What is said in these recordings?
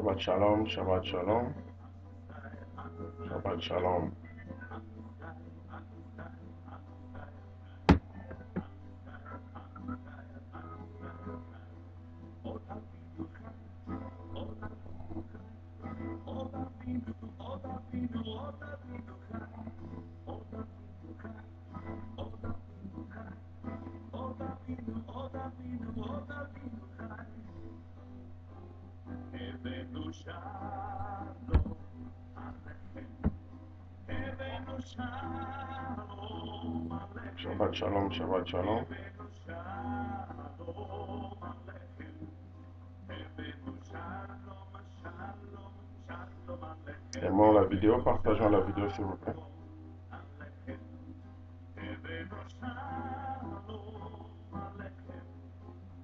Shabbat shalom, Shabbat shalom, Shabbat shalom. Shabbat shalom, Shabbat shalom. Aimons la vidéo, partageons la vidéo s'il vous plaît.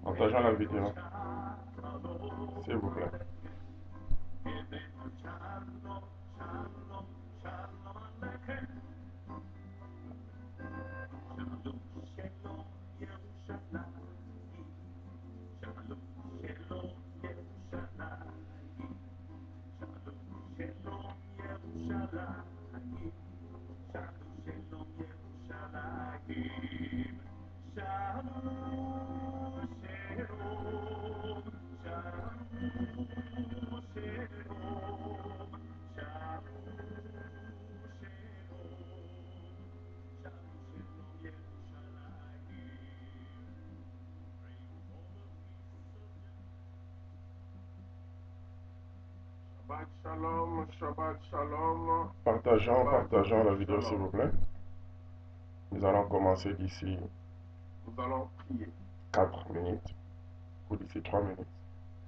Partageons la vidéo, s'il vous plaît. Shabbat shalom, Shabbat shalom. Partageons la vidéo s'il vous plaît. Nous allons commencer d'ici Nous allons prier. 4 minutes ou d'ici 3 minutes.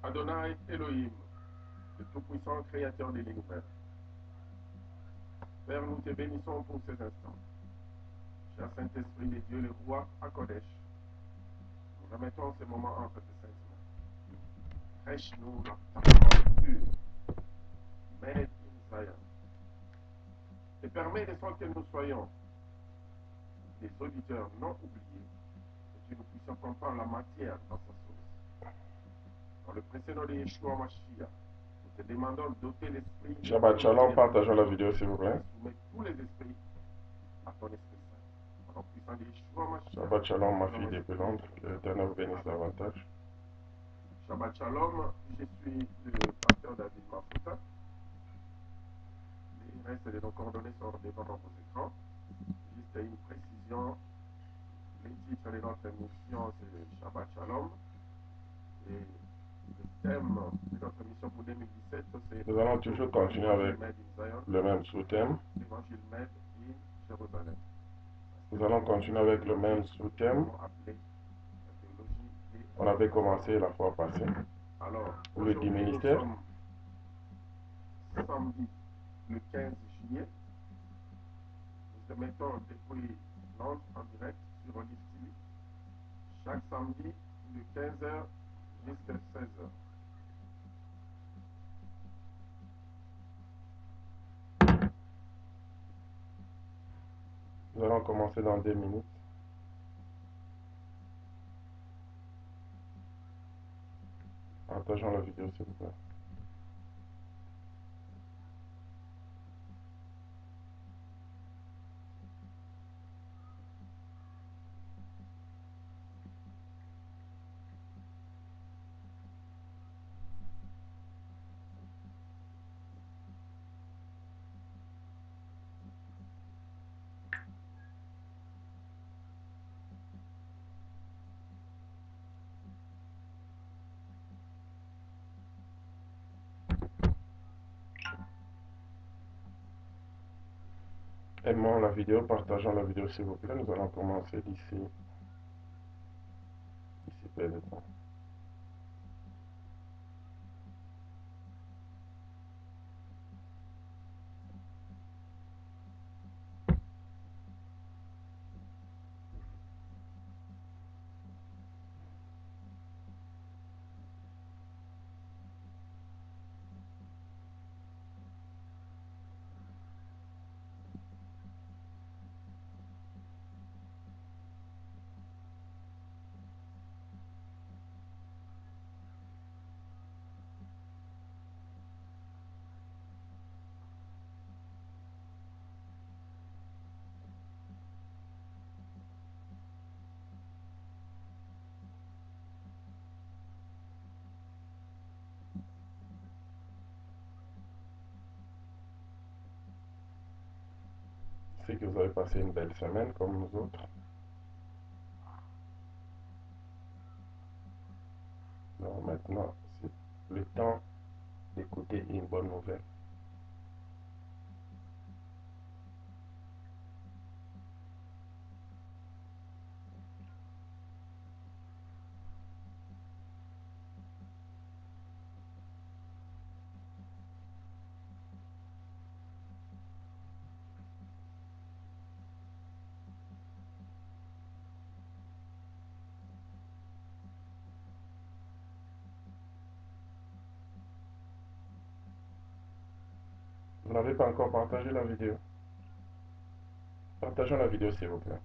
Adonai Elohim, le tout-puissant créateur des l'univers. Père, nous te bénissons pour ces instants. Cher Saint-Esprit de Dieu, le roi à Kodesh, nous remettons ces moments entre tes saintes mains. Prêche-nous la parole pure, made in Zion. Et permets de sorte que nous soyons des auditeurs non oubliés et que nous puissions comprendre la matière dans sa source. Dans le précédent de Yeshua Mashiach, nous te demandons de doter l'esprit. Shabbat shalom, partageons la vidéo s'il vous plaît. Soumets tous les esprits à ton Esprit Saint. Dans le puissant de Yeshua Mashiach. Shabbat shalom, ma fille dépendante. Que l'Éternel vous bénisse davantage. Shabbat shalom, je suis le pasteur David Mafuta. Les restes de nos coordonnées sont devant vos écrans. Juste une précision. Le titre de notre émission, c'est Shabbat Shalom. Et le thème de notre émission pour 2017, c'est Nous allons toujours continuer avec le même sous-thème. L'évangile Made in Jérusalem. Nous allons continuer avec le même sous-thème. On avait commencé la fois passée. Alors, Le dit aujourd'hui, nous ministère. sommes samedi, le 15 juillet. Nous émettons depuis Londres en direct sur Olive TV. Chaque samedi, de 15h jusqu'à 16h. Nous allons commencer dans 2 minutes. Partageons la vidéo s'il vous plaît. Aimons la vidéo, partageons la vidéo s'il vous plaît. Nous allons commencer d'ici peu de temps. C'est que vous avez passé une belle semaine comme nous autres. Donc maintenant, c'est le temps d'écouter une bonne nouvelle. Vous n'avez pas encore partagé la vidéo. Partagez la vidéo s'il vous plaît.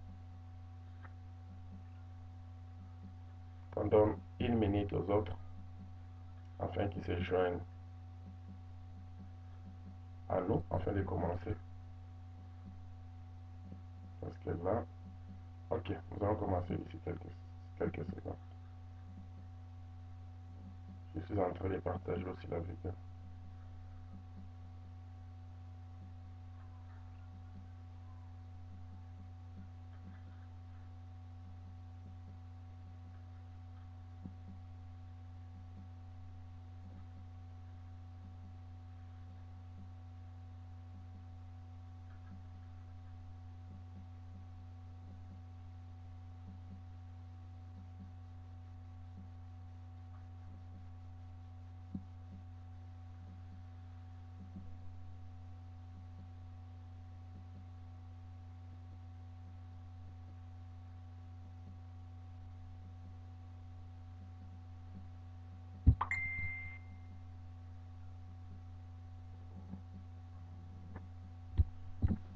On donne une minute aux autres afin qu'ils se joignent à nous afin de commencer. Parce que là, ok, nous allons commencer d'ici quelques secondes. Je suis en train de partager aussi la vidéo.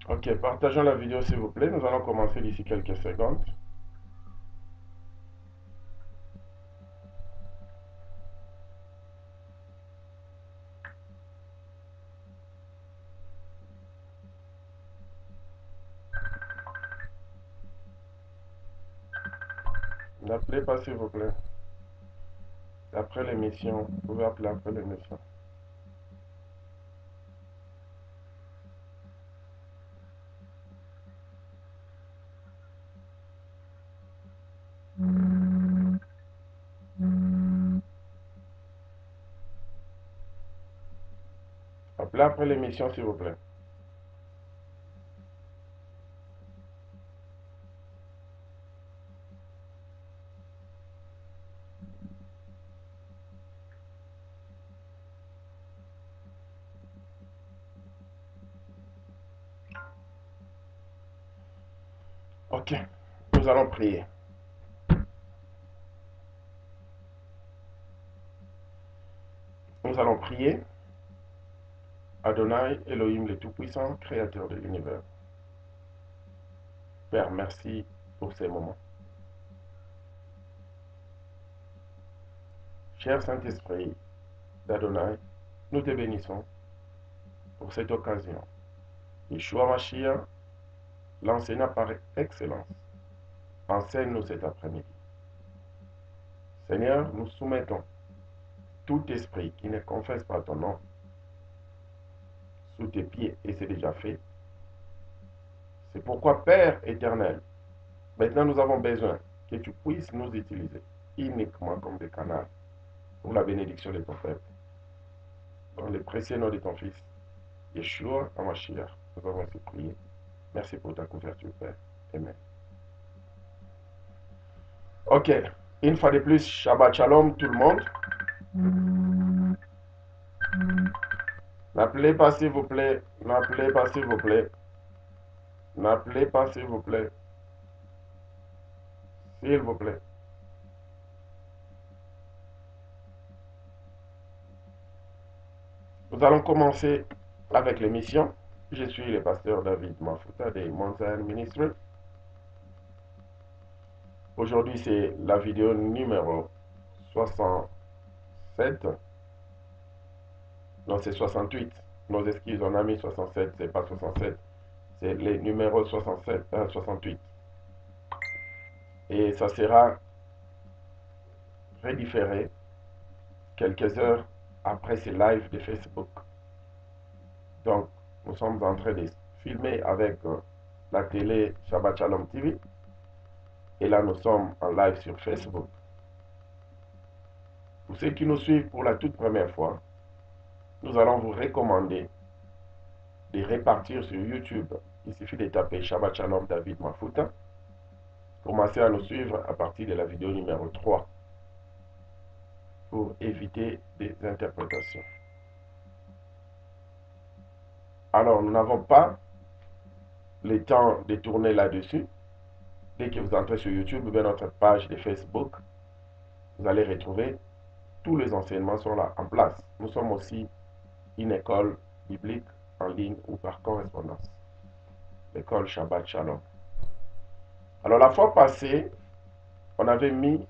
Ok, partageons la vidéo s'il vous plaît. Nous allons commencer d'ici quelques secondes. N'appelez pas s'il vous plaît. Après l'émission, vous pouvez appeler après l'émission. Appelez après l'émission s'il vous plaît. Ok, nous allons prier. Nous allons prier. Adonai, Elohim le Tout-Puissant, Créateur de l'univers. Père, merci pour ces moments. Cher Saint-Esprit d'Adonai, nous te bénissons pour cette occasion. Yeshua Mashiach, l'enseignant par excellence, enseigne-nous cet après-midi. Seigneur, nous soumettons tout esprit qui ne confesse pas ton nom sous tes pieds, et c'est déjà fait. C'est pourquoi, Père éternel, maintenant nous avons besoin que tu puisses nous utiliser uniquement comme des canaux pour la bénédiction de ton peuple. Dans le précieux nom de ton Fils, Yeshua HaMashiach, nous avons ainsi prié. Merci pour ta couverture, Père. Amen. Ok, une fois de plus, Shabbat Shalom tout le monde. N'appelez pas s'il vous plaît, n'appelez pas s'il vous plaît, n'appelez pas s'il vous plaît, s'il vous plaît. Nous allons commencer avec l'émission. Je suis le pasteur David Mafuta de Mount Zion Ministry. Aujourd'hui, c'est la vidéo numéro 67. Non, c'est 68. Nos excuses, on a mis 67, c'est pas 67. C'est le numéro 67, 68. Et ça sera redifféré quelques heures après ces lives de Facebook. Donc, nous sommes en train de filmer avec la télé Shabbat Shalom TV. Et là, nous sommes en live sur Facebook. Pour ceux qui nous suivent pour la toute première fois, nous allons vous recommander de répartir sur YouTube. Il suffit de taper Shabbat Shalom David Mafuta. Commencez à nous suivre à partir de la vidéo numéro 3 pour éviter des interprétations. Alors, nous n'avons pas le temps de tourner là-dessus. Dès que vous entrez sur YouTube ou bien notre page de Facebook, vous allez retrouver tous les enseignements sont là en place. Nous sommes aussi une école biblique en ligne ou par correspondance. L'école Shabbat Shalom. Alors la fois passée, on avait mis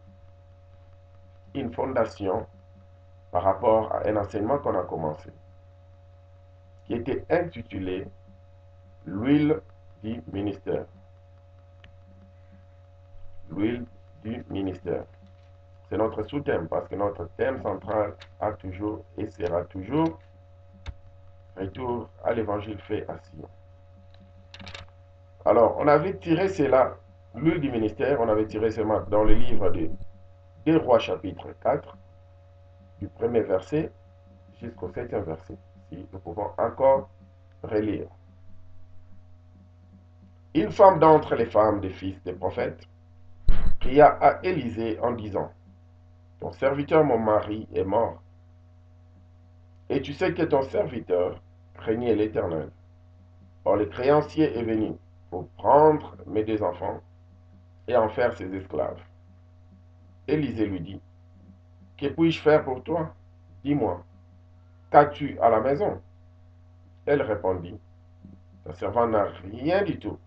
une fondation par rapport à un enseignement qu'on a commencé, qui était intitulé l'huile du ministère. L'huile du ministère. C'est notre sous-thème parce que notre thème central a toujours et sera toujours retour à l'évangile fait à Sion. Alors, on avait tiré cela, l'huile du ministère, on avait tiré cela dans le livre des Rois chapitre 4, du premier verset jusqu'au 7e verset. Si nous pouvons encore relire. Une femme d'entre les femmes des fils des prophètes cria à Élisée en disant, ton serviteur, mon mari, est mort. Et tu sais que ton serviteur craignait l'Éternel. Or, le créancier est venu pour prendre mes 2 enfants et en faire ses esclaves. Élisée lui dit, que puis-je faire pour toi? Dis-moi, qu'as-tu à la maison? Elle répondit, ta servante n'a rien du tout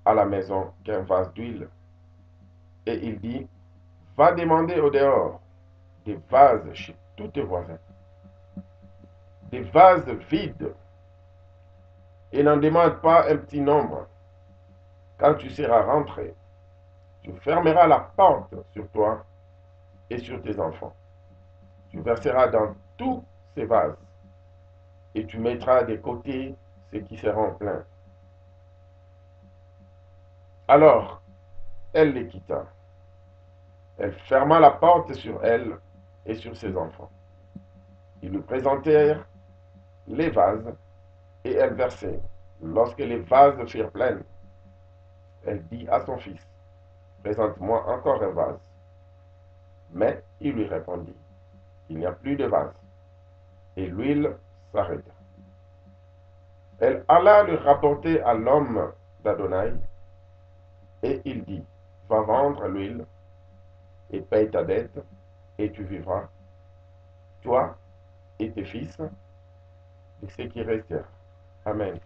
à la maison qu'un vase d'huile. Et il dit, va demander au dehors des vases chez tous tes voisins, des vases vides, et n'en demande pas un petit nombre. Quand tu seras rentré, tu fermeras la porte sur toi et sur tes enfants. Tu verseras dans tous ces vases et tu mettras de côté ceux qui seront pleins. Alors, elle les quitta. Elle ferma la porte sur elle et sur ses enfants. Ils lui présentèrent les vases et elle versait. Lorsque les vases furent pleins, elle dit à son fils, présente-moi encore un vase. Mais il lui répondit, il n'y a plus de vase. Et l'huile s'arrêta. Elle alla le rapporter à l'homme d'Adonai, et il dit, va vendre l'huile, et paye ta dette, et tu vivras, toi et tes fils, de ce qui restera. Amen.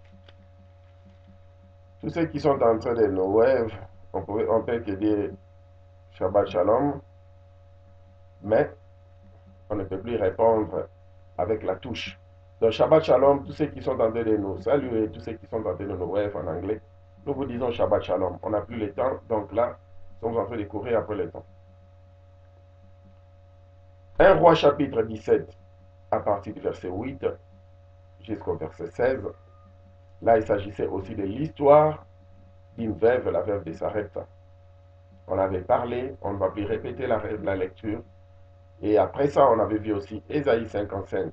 Tous ceux qui sont en train de nous rêves, on peut te dire Shabbat Shalom, mais on ne peut plus répondre avec la touche. Donc Shabbat Shalom, tous ceux qui sont en train de nous saluer, tous ceux qui sont en train de nous rêves en anglais, nous vous disons Shabbat Shalom. On n'a plus le temps, donc là, nous sommes en train de courir après le temps. 1 Roi chapitre 17, à partir du verset 8 jusqu'au verset 16. Là, il s'agissait aussi de l'histoire d'une veuve, la veuve de Sarepta. On avait parlé, on ne va plus répéter la lecture. Et après ça, on avait vu aussi Ésaïe 55. Vous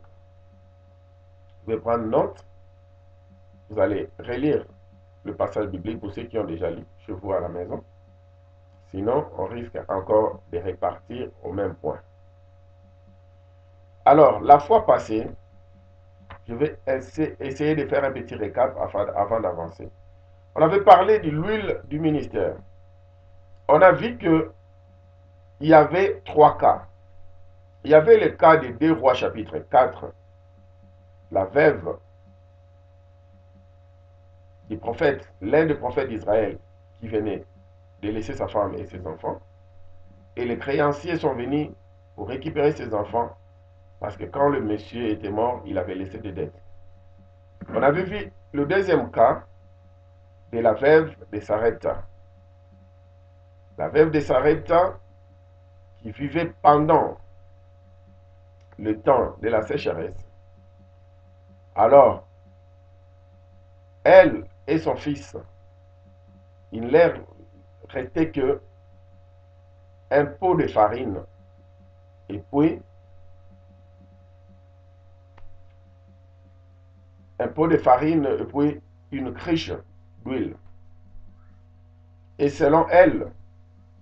pouvez prendre note. Vous allez relire le passage biblique pour ceux qui ont déjà lu chez vous à la maison. Sinon, on risque encore de repartir au même point. Alors, la fois passée, je vais essayer de faire un petit récap avant d'avancer. On avait parlé de l'huile du ministère. On a vu qu'il y avait 3 cas. Il y avait le cas de 2 Rois chapitre 4, la veuve du prophète, l'un des prophètes d'Israël qui venait de laisser sa femme et ses enfants. Et les créanciers sont venus pour récupérer ses enfants parce que quand le monsieur était mort, il avait laissé des dettes. On avait vu le deuxième cas de la veuve de Sarepta. La veuve de Sarepta qui vivait pendant le temps de la sécheresse. Alors, elle et son fils. Il ne leur restait que un pot de farine et puis une cruche d'huile. Et selon elle,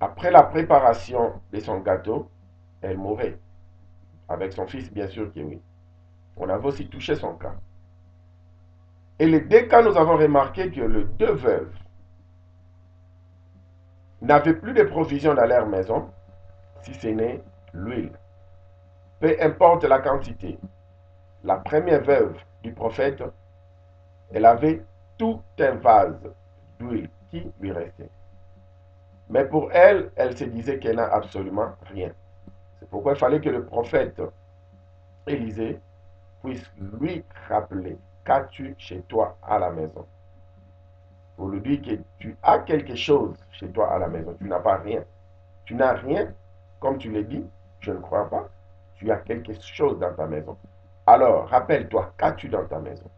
après la préparation de son gâteau, elle mourait. Avec son fils, bien sûr que oui. On avait aussi touché son cas. Et les deux cas, nous avons remarqué que les deux veuves n'avaient plus de provisions dans leur maison, si ce n'est l'huile. Peu importe la quantité. La première veuve du prophète, elle avait tout un vase d'huile qui lui restait. Mais pour elle, elle se disait qu'elle n'a absolument rien. C'est pourquoi il fallait que le prophète Élisée puisse lui rappeler: qu'as-tu chez toi à la maison? Pour lui dire que tu as quelque chose chez toi à la maison. Tu n'as pas rien. Tu n'as rien, comme tu l'as dit, je ne crois pas. Tu as quelque chose dans ta maison. Alors, rappelle-toi, qu'as-tu dans ta maison?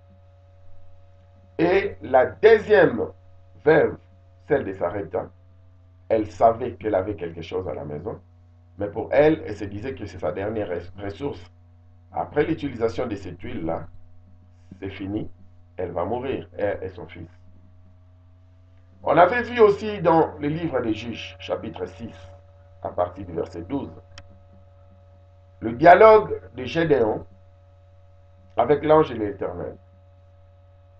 Et la deuxième veuve, celle de Sarepta, elle savait qu'elle avait quelque chose à la maison, mais pour elle, elle se disait que c'est sa dernière ressource. Après l'utilisation de cette huile-là, c'est fini, elle va mourir, elle et son fils. On avait vu aussi dans le livre des Juges, chapitre 6, à partir du verset 12, le dialogue de Gédéon avec l'ange de l'Éternel.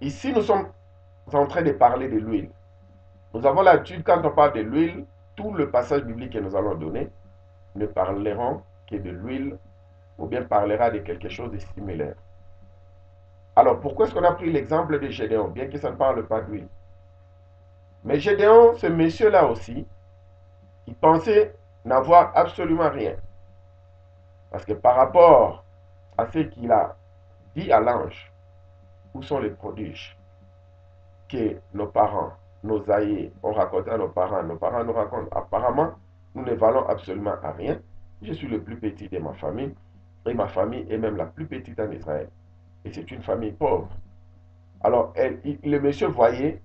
Ici, nous sommes en train de parler de l'huile. Nous avons l'habitude, quand on parle de l'huile, tout le passage biblique que nous allons donner ne parleront que de l'huile ou bien parlera de quelque chose de similaire. Alors, pourquoi est-ce qu'on a pris l'exemple de Gédéon, bien que ça ne parle pas d'huile? Mais Gédéon, ce monsieur-là aussi, il pensait n'avoir absolument rien. Parce que par rapport à ce qu'il a dit à l'ange, où sont les prodiges que nos parents, nos aïeux ont raconté à nos parents nous racontent: apparemment, nous ne valons absolument à rien. Je suis le plus petit de ma famille, et ma famille est même la plus petite en Israël. Et c'est une famille pauvre. Alors, le monsieur voyait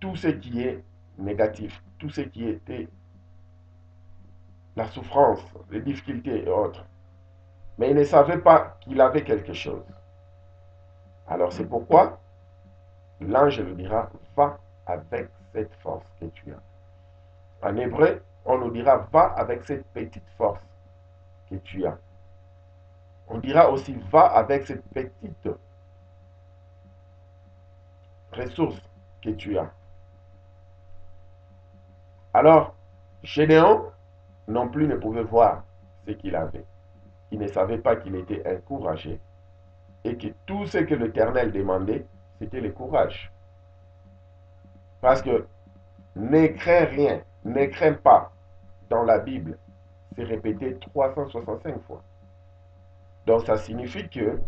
tout ce qui est négatif, tout ce qui était la souffrance, les difficultés et autres. Mais il ne savait pas qu'il avait quelque chose. Alors c'est pourquoi l'ange lui dira: va avec cette force que tu as. En hébreu, on nous dira: va avec cette petite force que tu as. On dira aussi: va avec cette petite ressource que tu as. Alors, Gédéon non plus ne pouvait voir ce qu'il avait. Il ne savait pas qu'il était encouragé et que tout ce que l'Éternel demandait, c'était le courage. Parce que ne crains rien, ne crains pas, dans la Bible, c'est répété 365 fois. Donc ça signifie que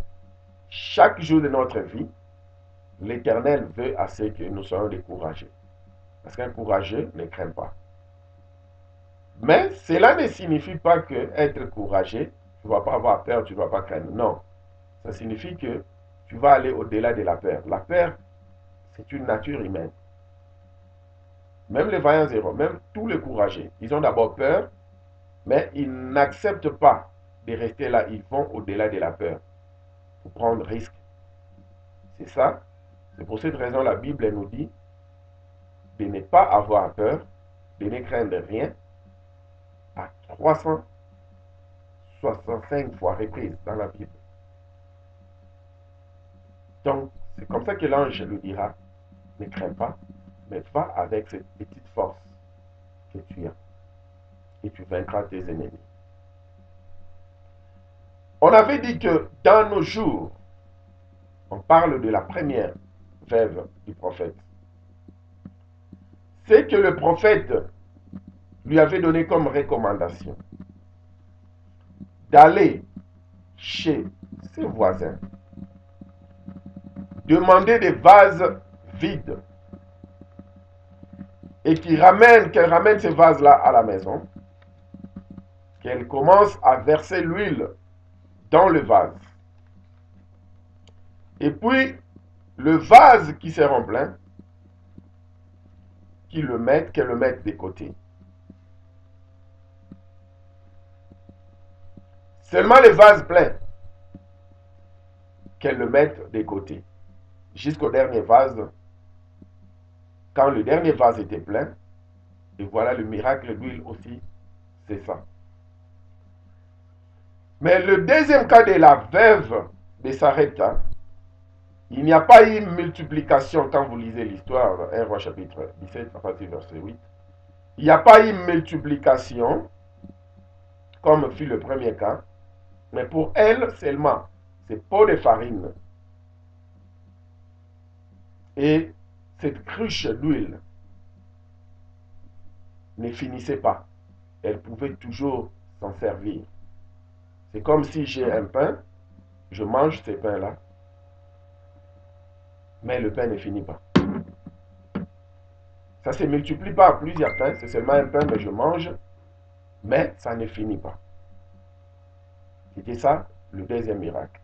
chaque jour de notre vie, l'Éternel veut assez que nous soyons découragés. Parce qu'un courageux ne craint pas. Mais cela ne signifie pas que être courageux, tu ne vas pas avoir peur, tu ne vas pas craindre. Non. Ça signifie que tu vas aller au-delà de la peur. La peur, c'est une nature humaine. Même les vaillants héros, même tous les courageux, ils ont d'abord peur, mais ils n'acceptent pas de rester là. Ils vont au-delà de la peur pour prendre risque. C'est ça. C'est pour cette raison la Bible nous dit de ne pas avoir peur, de ne craindre rien, à 365 fois reprise dans la Bible. Donc, c'est comme ça que l'ange lui dira: ne crains pas, mais va avec cette petite force que tu as et tu vaincras tes ennemis. On avait dit que dans nos jours, on parle de la première veuve du prophète. C'est que le prophète lui avait donné comme recommandation d'aller chez ses voisins, demander des vases vides et qu'elle ramène ces vases-là à la maison, qu'elle commence à verser l'huile dans le vase. Et puis, le vase qui s'est rempli, qu'elle le mette de côté. Seulement les vases pleins, qu'elle le mette de côté. Jusqu'au dernier vase, quand le dernier vase était plein, et voilà le miracle d'huile aussi, c'est ça. Mais le deuxième cas de la veuve de Sarepta, il n'y a pas eu multiplication quand vous lisez l'histoire, 1 Roi chapitre 17, à partir du verset 8. Il n'y a pas eu multiplication, comme fut le premier cas, mais pour elle seulement, c'est pot de farine et cette cruche d'huile ne finissait pas. Elle pouvait toujours s'en servir. C'est comme si j'ai un pain, je mange ces pains-là, mais le pain ne finit pas. Ça ne se multiplie pas à plusieurs pains, c'est seulement un pain, mais je mange, mais ça ne finit pas. C'était ça, le deuxième miracle.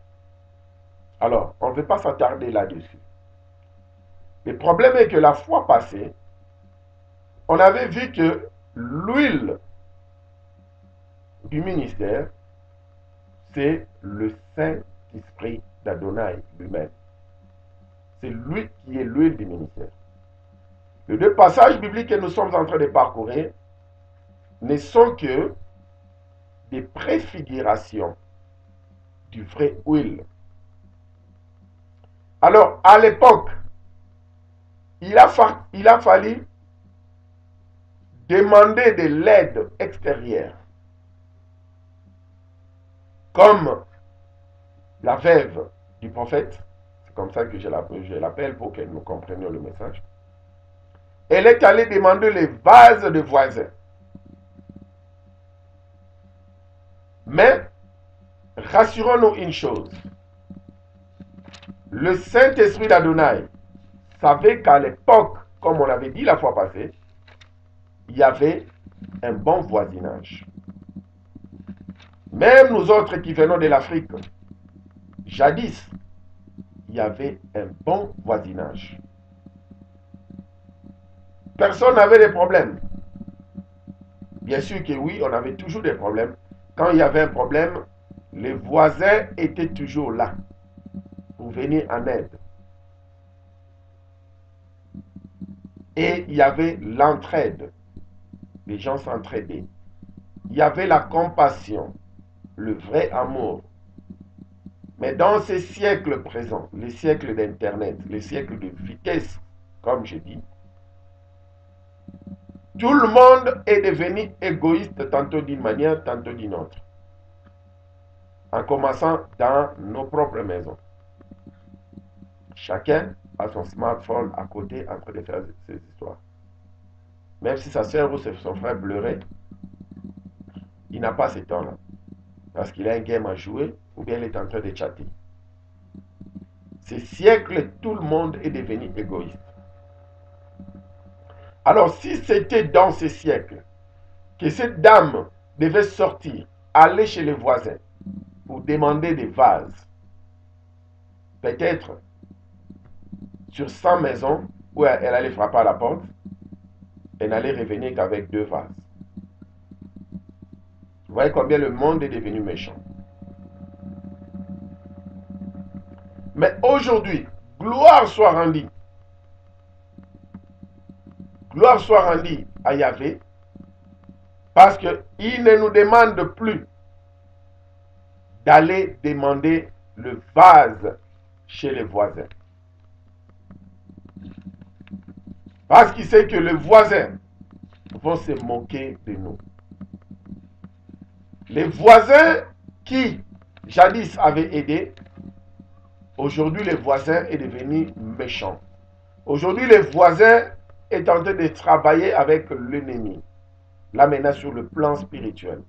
Alors, on ne veut pas s'attarder là-dessus. Le problème est que la fois passée, on avait vu que l'huile du ministère, c'est le Saint-Esprit d'Adonai lui-même. C'est lui qui est l'huile du ministère. Les deux passages bibliques que nous sommes en train de parcourir ne sont que des préfigurations du vrai huile. Alors, à l'époque, il a fallu demander de l'aide extérieure, comme la veuve du prophète, c'est comme ça que je l'appelle pour que nous comprenions le message. Elle est allée demander les vases de voisins. Mais, rassurons-nous une chose, le Saint-Esprit d'Adonai savait qu'à l'époque, comme on avait dit la fois passée, il y avait un bon voisinage. Même nous autres qui venons de l'Afrique, jadis, il y avait un bon voisinage. Personne n'avait de problèmes. Bien sûr que oui, on avait toujours des problèmes. Quand il y avait un problème, les voisins étaient toujours là pour venir en aide. Et il y avait l'entraide. Les gens s'entraidaient. Il y avait la compassion, le vrai amour. Mais dans ces siècles présents, les siècles d'Internet, les siècles de vitesse, comme je dis, tout le monde est devenu égoïste, tantôt d'une manière, tantôt d'une autre. En commençant dans nos propres maisons. Chacun a son smartphone à côté en train de faire ses histoires. Même si sa soeur ou son frère pleurait, il n'a pas ce temps-là. Parce qu'il a un game à jouer ou bien il est en train de chatter. Ces siècles, tout le monde est devenu égoïste. Alors, si c'était dans ces siècles que cette dame devait sortir, aller chez les voisins pour demander des vases, peut-être sur 100 maisons où elle allait frapper à la porte, elle n'allait revenir qu'avec 2 vases. Vous voyez combien le monde est devenu méchant. Mais aujourd'hui, gloire soit rendue. Gloire soit rendue à Yahvé, parce qu'il ne nous demande plus d'aller demander le vase chez les voisins. Parce qu'il sait que les voisins vont se moquer de nous. Les voisins qui, jadis, avaient aidé, aujourd'hui, les voisins est devenu méchant. Aujourd'hui, les voisins est en train de travailler avec l'ennemi. Là, maintenant, sur le plan spirituel.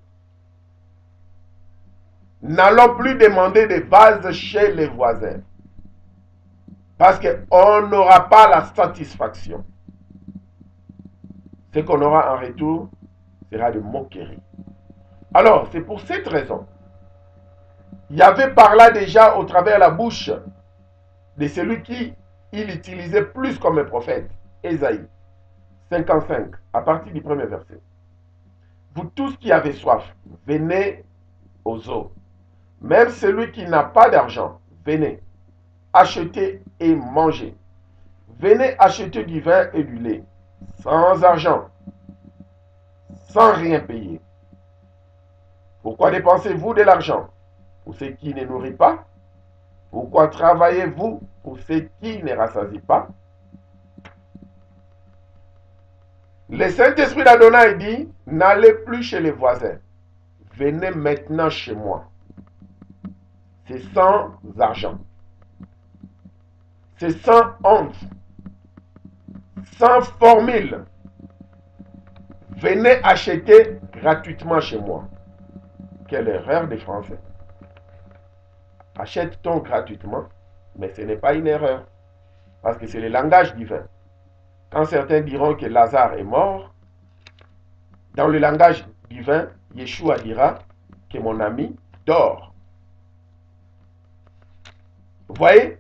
N'allons plus demander des vases chez les voisins. Parce qu'on n'aura pas la satisfaction. Ce qu'on aura en retour sera de moquerie. Alors, c'est pour cette raison. Yahvé parla déjà au travers la bouche de celui qui il utilisait plus comme un prophète, Ésaïe. 55, à partir du premier verset. Vous tous qui avez soif, venez aux eaux. Même celui qui n'a pas d'argent, venez, achetez et mangez. Venez acheter du vin et du lait, sans argent, sans rien payer. Pourquoi dépensez-vous de l'argent pour ce qui ne nourrit pas? Pourquoi travaillez-vous pour ce qui ne rassasie pas? Le Saint-Esprit d'Adonai dit, n'allez plus chez les voisins. Venez maintenant chez moi. C'est sans argent. C'est sans honte. Sans formule. Venez acheter gratuitement chez moi. Quelle erreur des Français. Achète-t-on gratuitement, mais ce n'est pas une erreur. Parce que c'est le langage divin. Quand certains diront que Lazare est mort, dans le langage divin, Yeshua dira que mon ami dort. Vous voyez?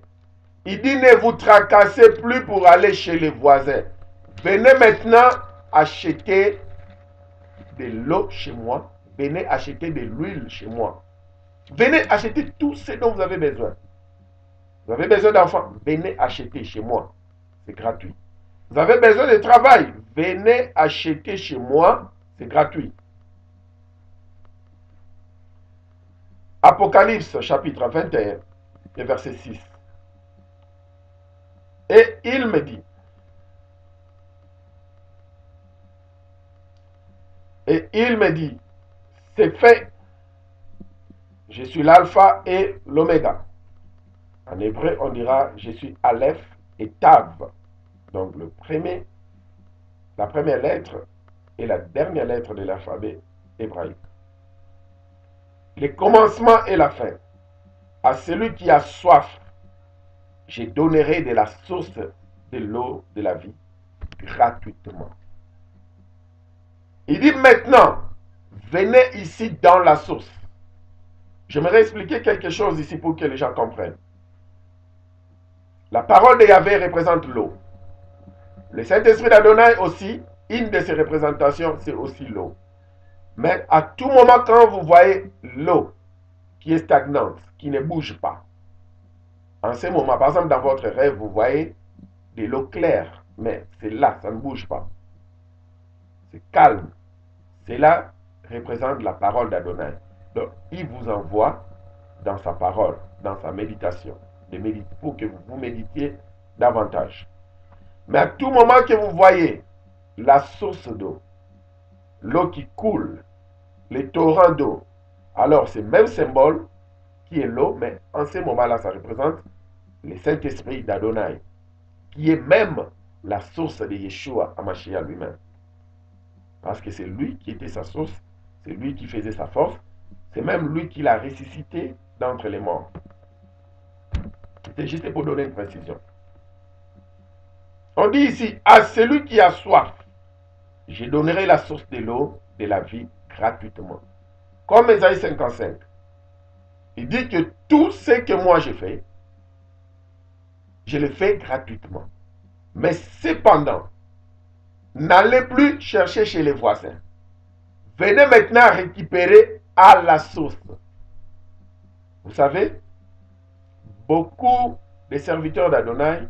Il dit ne vous tracassez plus pour aller chez les voisins. Venez maintenant acheter de l'eau chez moi. Venez acheter de l'huile chez moi. Venez acheter tout ce dont vous avez besoin. Vous avez besoin d'enfants? Venez acheter chez moi. C'est gratuit. Vous avez besoin de travail? Venez acheter chez moi. C'est gratuit. Apocalypse chapitre 21 et verset 6. Et il me dit, c'est fait. Je suis l'alpha et l'oméga. En hébreu, on dira, je suis Aleph et Tav. Donc la première lettre et la dernière lettre de l'alphabet hébraïque. Le commencement et la fin. À celui qui a soif, je donnerai de la source de l'eau de la vie gratuitement. Il dit maintenant, venez ici dans la source. J'aimerais expliquer quelque chose ici pour que les gens comprennent. La parole de Yahvé représente l'eau. Le Saint-Esprit d'Adonai aussi, une de ses représentations, c'est aussi l'eau. Mais à tout moment, quand vous voyez l'eau qui est stagnante, qui ne bouge pas, en ce moment, par exemple dans votre rêve, vous voyez de l'eau claire, mais c'est là, ça ne bouge pas. C'est calme. Cela représente la parole d'Adonai. Donc, il vous envoie dans sa parole, dans sa méditation, pour que vous méditiez davantage. Mais à tout moment que vous voyez la source d'eau, l'eau qui coule, les torrents d'eau, alors c'est le même symbole qui est l'eau, mais en ce moment-là, ça représente le Saint-Esprit d'Adonai, qui est même la source de Yeshua Hamashiach lui-même. Parce que c'est lui qui était sa source, c'est lui qui faisait sa force, c'est même lui qui l'a ressuscité d'entre les morts. C'était juste pour donner une précision. On dit ici, à celui qui a soif, je donnerai la source de l'eau de la vie gratuitement. Comme Ésaïe 55. Il dit que tout ce que moi je fais, je le fais gratuitement. Mais cependant, n'allez plus chercher chez les voisins. Venez maintenant récupérer à la source. Vous savez, beaucoup de serviteurs d'Adonai,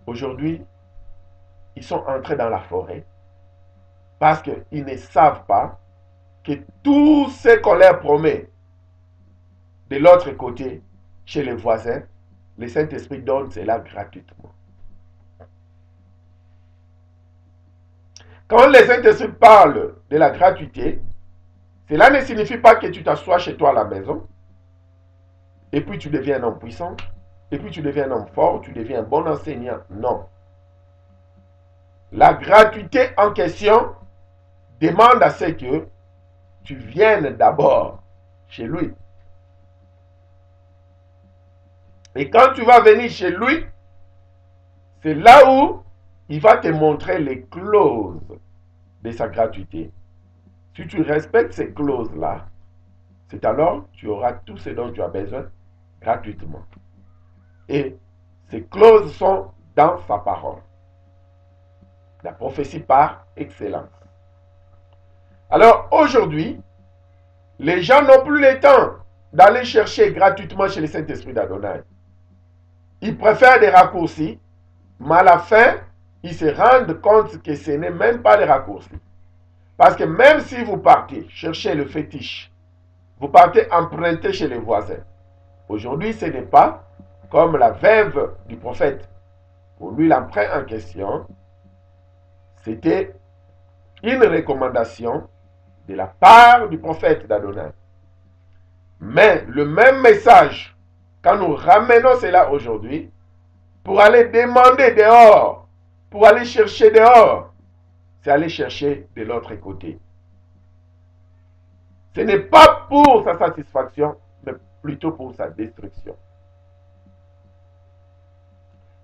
aujourd'hui, ils sont entrés dans la forêt parce qu'ils ne savent pas que tout ce qu'on leur promet de l'autre côté, chez les voisins, le Saint-Esprit donne cela gratuitement. Quand le Saint-Esprit parle de la gratuité, cela ne signifie pas que tu t'assois chez toi à la maison, et puis tu deviens un homme puissant, et puis tu deviens un homme fort, tu deviens un bon enseignant. Non. La gratuité en question demande à ce que tu viennes d'abord chez lui. Et quand tu vas venir chez lui, c'est là où il va te montrer les clauses de sa gratuité. Si tu respectes ces clauses-là, c'est alors que tu auras tout ce dont tu as besoin gratuitement. Et ces clauses sont dans sa parole. La prophétie par excellence. Alors aujourd'hui, les gens n'ont plus le temps d'aller chercher gratuitement chez le Saint-Esprit d'Adonai. Ils préfèrent des raccourcis, mais à la fin, ils se rendent compte que ce n'est même pas des raccourcis. Parce que même si vous partez chercher le fétiche, vous partez emprunter chez les voisins. Aujourd'hui, ce n'est pas comme la veuve du prophète. Pour lui, l'emprunt en question, c'était une recommandation de la part du prophète d'Adonai. Mais le même message, quand nous ramenons cela aujourd'hui, pour aller demander dehors, pour aller chercher dehors, c'est aller chercher de l'autre côté. Ce n'est pas pour sa satisfaction, mais plutôt pour sa destruction.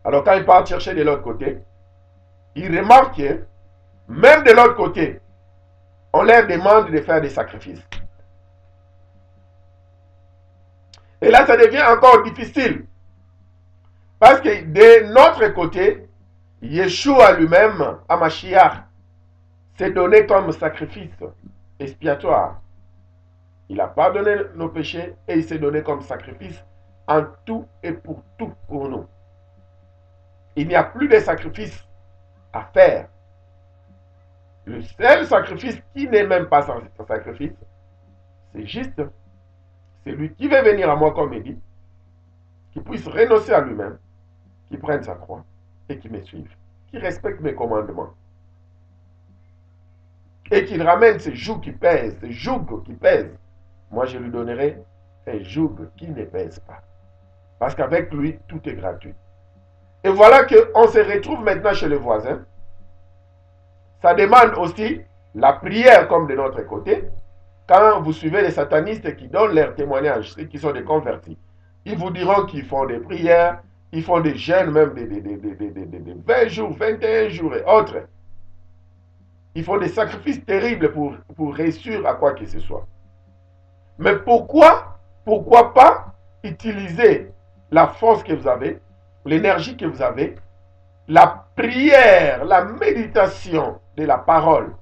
Alors quand il part chercher de l'autre côté, il remarque que même de l'autre côté, on leur demande de faire des sacrifices. Et là, ça devient encore difficile. Parce que de notre côté, Yeshua lui-même, à Mashiach, s'est donné comme sacrifice expiatoire. Il a pardonné nos péchés et il s'est donné comme sacrifice en tout et pour tout pour nous. Il n'y a plus de sacrifice à faire. Le seul sacrifice qui n'est même pas un sacrifice, c'est juste celui qui veut venir à moi comme il dit, qui puisse renoncer à lui-même, qui prenne sa croix et qui me suive, qui respecte mes commandements. Et qu'il ramène ce joug qui pèse, ce joug qui pèse. Moi, je lui donnerai un joug qui ne pèse pas. Parce qu'avec lui, tout est gratuit. Et voilà qu'on se retrouve maintenant chez le voisin. Ça demande aussi la prière comme de notre côté. Quand vous suivez les satanistes qui donnent leur témoignage, ceux qui sont des convertis, ils vous diront qu'ils font des prières, ils font des jeûnes, même des 20 jours, 21 jours et autres. Ils font des sacrifices terribles pour réussir à quoi que ce soit. Mais pourquoi pas utiliser la force que vous avez, l'énergie que vous avez, la prière, la méditation de la parole.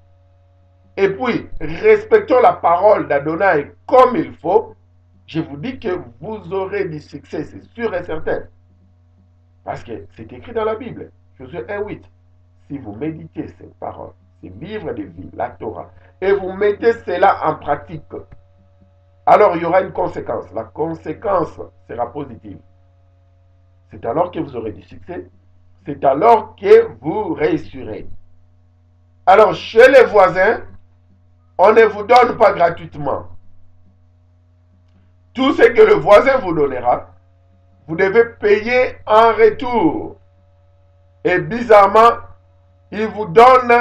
Et puis, respectons la parole d'Adonai comme il faut. Je vous dis que vous aurez du succès, c'est sûr et certain. Parce que c'est écrit dans la Bible, Josué 1:8. Si vous méditez ces paroles, ces livres de vie, la Torah, et vous mettez cela en pratique, alors il y aura une conséquence. La conséquence sera positive. C'est alors que vous aurez du succès. C'est alors que vous réussirez. Alors, chez les voisins, on ne vous donne pas gratuitement. Tout ce que le voisin vous donnera, vous devez payer en retour. Et bizarrement, il vous donne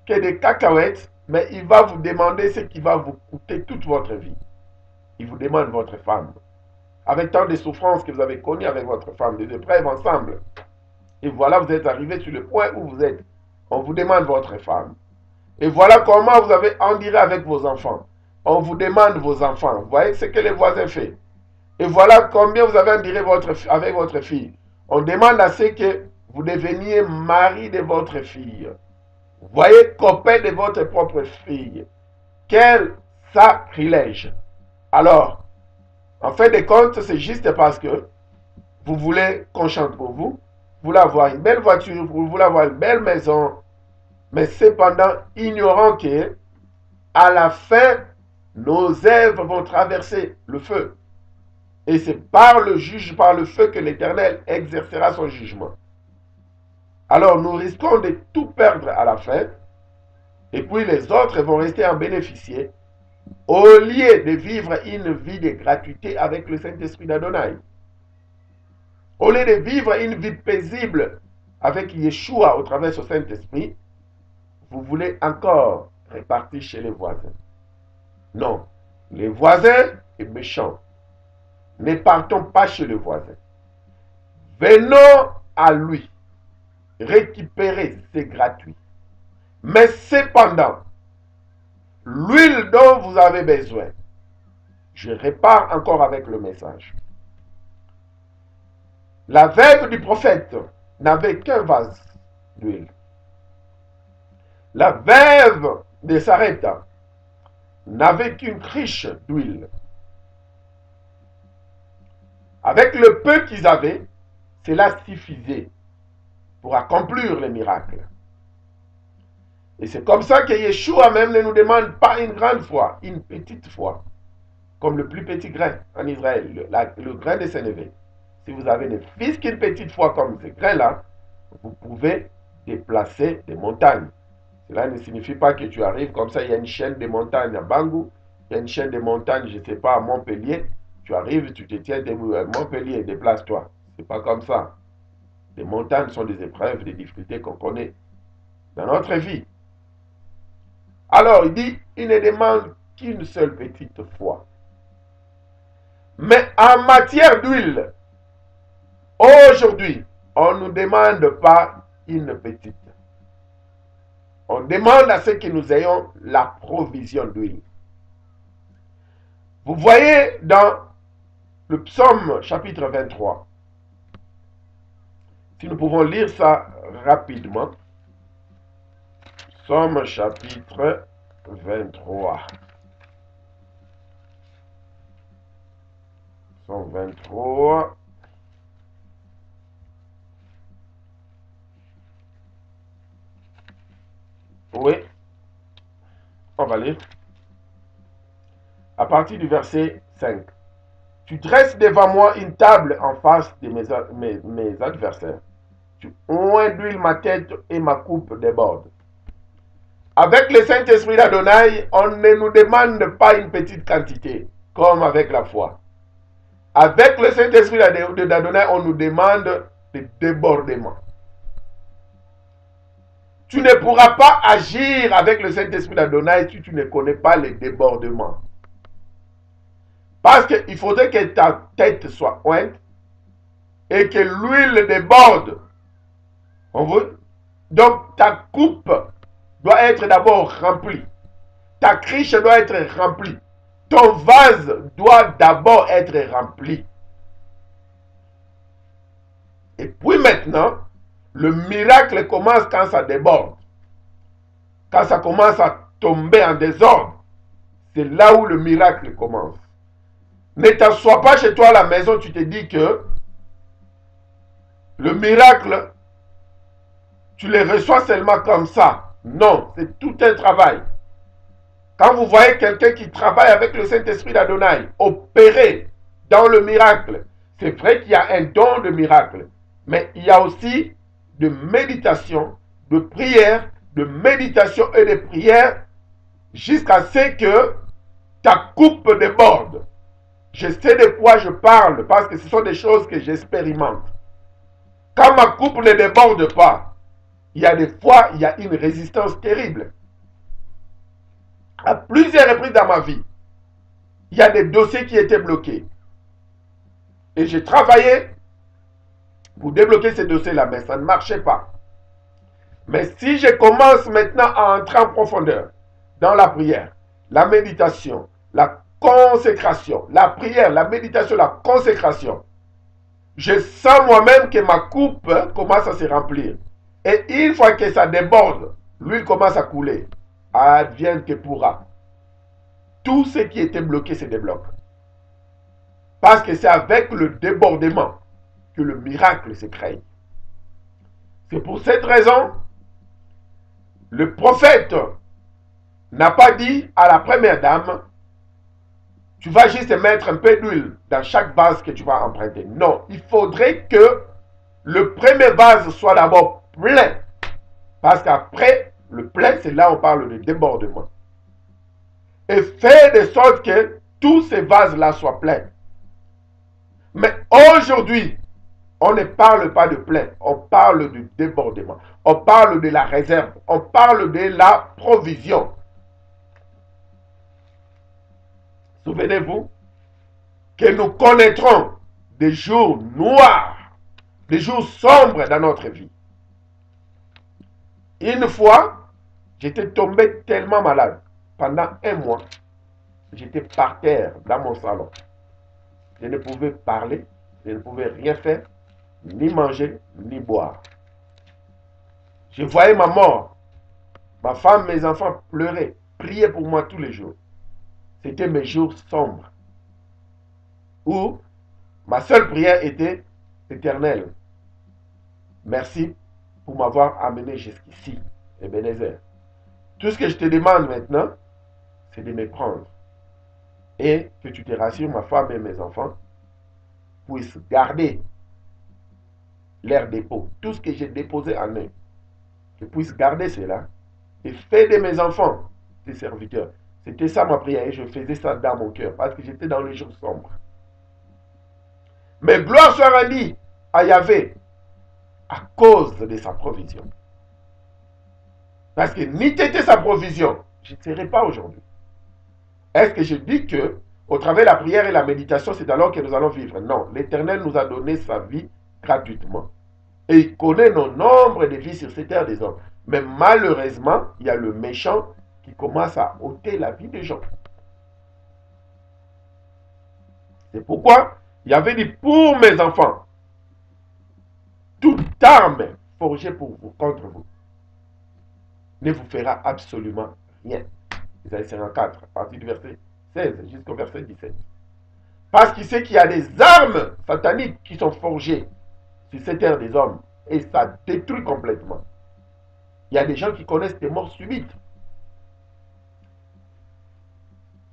que des cacahuètes, mais il va vous demander ce qui va vous coûter toute votre vie. Il vous demande votre femme. Avec tant de souffrances que vous avez connues avec votre femme, des épreuves ensemble. Et voilà, vous êtes arrivé sur le point où vous êtes. On vous demande votre femme. Et voilà comment vous avez enduré avec vos enfants. On vous demande vos enfants. Vous voyez ce que les voisins font. Et voilà combien vous avez enduré avec votre fille. On demande à ce que vous deveniez mari de votre fille. Vous voyez, copain de votre propre fille. Quel sacrilège. Alors, en fin de compte, c'est juste parce que vous voulez qu'on chante pour vous. Vous voulez avoir une belle voiture, vous voulez avoir une belle maison. Mais cependant, ignorant que, à la fin, nos œuvres vont traverser le feu. Et c'est par le feu que l'Éternel exercera son jugement. Alors nous risquons de tout perdre à la fin, et puis les autres vont rester en bénéficier, au lieu de vivre une vie de gratuité avec le Saint-Esprit d'Adonai. Au lieu de vivre une vie paisible avec Yeshua au travers de ce Saint-Esprit, vous voulez encore repartir chez les voisins. Non, les voisins sont méchants. Ne partons pas chez le voisin. Venons à lui. Récupérer, c'est gratuit. Mais cependant, l'huile dont vous avez besoin, je repars encore avec le message. La veuve du prophète n'avait qu'un vase d'huile. La veuve de Sarepta n'avait qu'une cruche d'huile. Avec le peu qu'ils avaient, cela suffisait pour accomplir les miracles. Et c'est comme ça que Yeshua même ne nous demande pas une grande foi, une petite foi, comme le plus petit grain en Israël, le grain de sénévé. Si vous avez ne fût qu'une petite foi comme ce grain-là, vous pouvez déplacer des montagnes. Cela ne signifie pas que tu arrives comme ça, il y a une chaîne de montagnes à Bangou, il y a une chaîne de montagnes, je ne sais pas, à Montpellier. Tu arrives, tu te tiens debout à Montpellier, déplace-toi. Ce n'est pas comme ça. Les montagnes sont des épreuves, des difficultés qu'on connaît dans notre vie. Alors, il dit, il ne demande qu'une seule petite foi. Mais en matière d'huile, aujourd'hui, on ne nous demande pas une petite. On demande à ceux que nous ayons la provision d'huile. Vous voyez dans le psaume chapitre 23, si nous pouvons lire ça rapidement, psaume chapitre 23. Psaume 23. Oui, on va lire. À partir du verset 5. Tu dresses devant moi une table en face de mes adversaires. Tu oins d'huile ma tête et ma coupe déborde. Avec le Saint-Esprit d'Adonai, on ne nous demande pas une petite quantité, comme avec la foi. Avec le Saint-Esprit d'Adonai, on nous demande des débordements. Tu ne pourras pas agir avec le Saint-Esprit d'Adonai si tu ne connais pas les débordements. Parce qu'il faudrait que ta tête soit ointe et que l'huile déborde. Donc ta coupe doit être d'abord remplie. Ta cruche doit être remplie. Ton vase doit d'abord être rempli. Et puis maintenant, le miracle commence quand ça déborde. Quand ça commence à tomber en désordre, c'est là où le miracle commence. Ne t'assois pas chez toi à la maison, tu te dis que le miracle, tu le reçois seulement comme ça. Non, c'est tout un travail. Quand vous voyez quelqu'un qui travaille avec le Saint-Esprit d'Adonai, opérer dans le miracle, c'est vrai qu'il y a un don de miracle, mais il y a aussi de méditation, de prière, de méditation et de prière jusqu'à ce que ta coupe déborde. Je sais de quoi je parle parce que ce sont des choses que j'expérimente. Quand ma coupe ne déborde pas, il y a des fois, il y a une résistance terrible. À plusieurs reprises dans ma vie, il y a des dossiers qui étaient bloqués. Et j'ai travaillé pour débloquer ces dossiers-là, mais ça ne marchait pas. Mais si je commence maintenant à entrer en profondeur dans la prière, la méditation, la consécration, la prière, la méditation, la consécration, je sens moi-même que ma coupe commence à se remplir. Et une fois que ça déborde, l'huile commence à couler. Advienne que pourra. Tout ce qui était bloqué se débloque. Parce que c'est avec le débordement que le miracle se crée. C'est pour cette raison, le prophète n'a pas dit à la première dame, tu vas juste mettre un peu d'huile dans chaque vase que tu vas emprunter. Non, il faudrait que le premier vase soit d'abord plein. Parce qu'après, le plein, c'est là où on parle de débordement. Et faire de sorte que tous ces vases-là soient pleins. Mais aujourd'hui, on ne parle pas de plein, on parle du débordement. On parle de la réserve, on parle de la provision. Souvenez-vous que nous connaîtrons des jours noirs, des jours sombres dans notre vie. Une fois, j'étais tombé tellement malade. Pendant un mois, j'étais par terre dans mon salon. Je ne pouvais parler, je ne pouvais rien faire, ni manger, ni boire. Je voyais ma mort. Ma femme, mes enfants pleuraient, priaient pour moi tous les jours. C'était mes jours sombres, où ma seule prière était: Éternel, merci pour m'avoir amené jusqu'ici, Ebenezer. Tout ce que je te demande maintenant, c'est de me prendre. Et que tu te rassures, ma femme et mes enfants puissent garder leur dépôt. Tout ce que j'ai déposé en eux, qu'ils puissent garder cela et faire de mes enfants des serviteurs. C'était ça ma prière et je faisais ça dans mon cœur parce que j'étais dans les jours sombres. Mais gloire soit rendue à Yahvé à cause de sa provision. Parce que ni t'était sa provision, je ne serais pas aujourd'hui. Est-ce que je dis que au travers de la prière et la méditation, c'est alors que nous allons vivre? Non, l'Éternel nous a donné sa vie gratuitement. Et il connaît nos nombres de vies sur cette terre des hommes. Mais malheureusement, il y a le méchant qui commence à ôter la vie des gens. C'est pourquoi il avait dit: pour mes enfants, toute arme forgée pour vous, contre vous, ne vous fera absolument rien. Isaïe 54, à partir du verset 16 jusqu'au verset 17. Parce qu'il sait qu'il y a des armes sataniques qui sont forgées sur cette terre des hommes. Et ça détruit complètement. Il y a des gens qui connaissent des morts subites.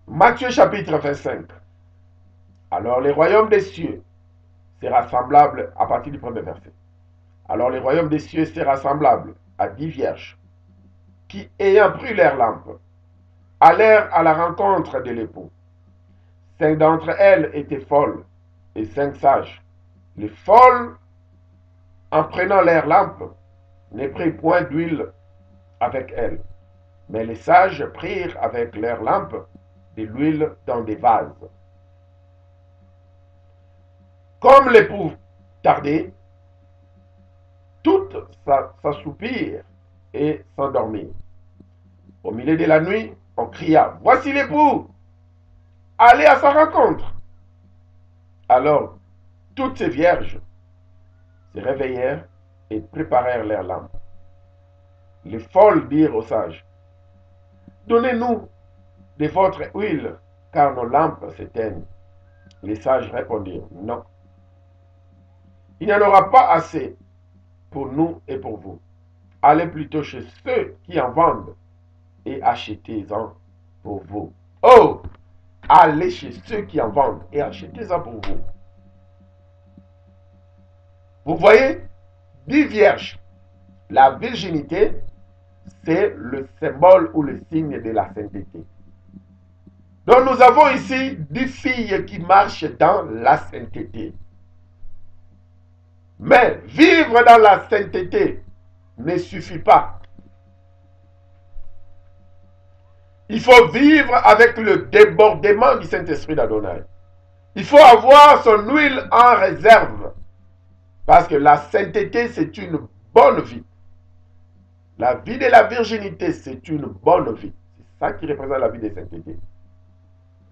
Matthieu chapitre 25. Alors les royaumes des cieux sera semblable, à partir du premier verset. Alors les royaumes des cieux sera semblable à 10 vierges qui, ayant pris leurs lampes, allèrent à la rencontre de l'époux. 5 d'entre elles étaient folles et 5 sages. Les folles, en prenant leurs lampes, ne prirent point d'huile avec elles. Mais les sages prirent avec leurs lampes de l'huile dans des vases. Comme l'époux tardait, toutes s'assoupirent et s'endormirent. Au milieu de la nuit, on cria: voici l'époux, allez à sa rencontre. Alors, toutes ces vierges se réveillèrent et préparèrent leurs lampes. Les folles dirent aux sages: donnez-nous de votre huile, car nos lampes s'éteignent. Les sages répondirent: non, il n'y en aura pas assez pour nous et pour vous. Allez plutôt chez ceux qui en vendent et achetez-en pour vous. Oh! Allez chez ceux qui en vendent et achetez-en pour vous. Vous voyez, 10 vierges. La virginité, c'est le symbole ou le signe de la sainteté. Donc nous avons ici 10 filles qui marchent dans la sainteté. Mais vivre dans la sainteté ne suffit pas. Il faut vivre avec le débordement du Saint-Esprit d'Adonai. Il faut avoir son huile en réserve. Parce que la sainteté, c'est une bonne vie. La vie de la virginité, c'est une bonne vie. C'est ça qui représente la vie de sainteté.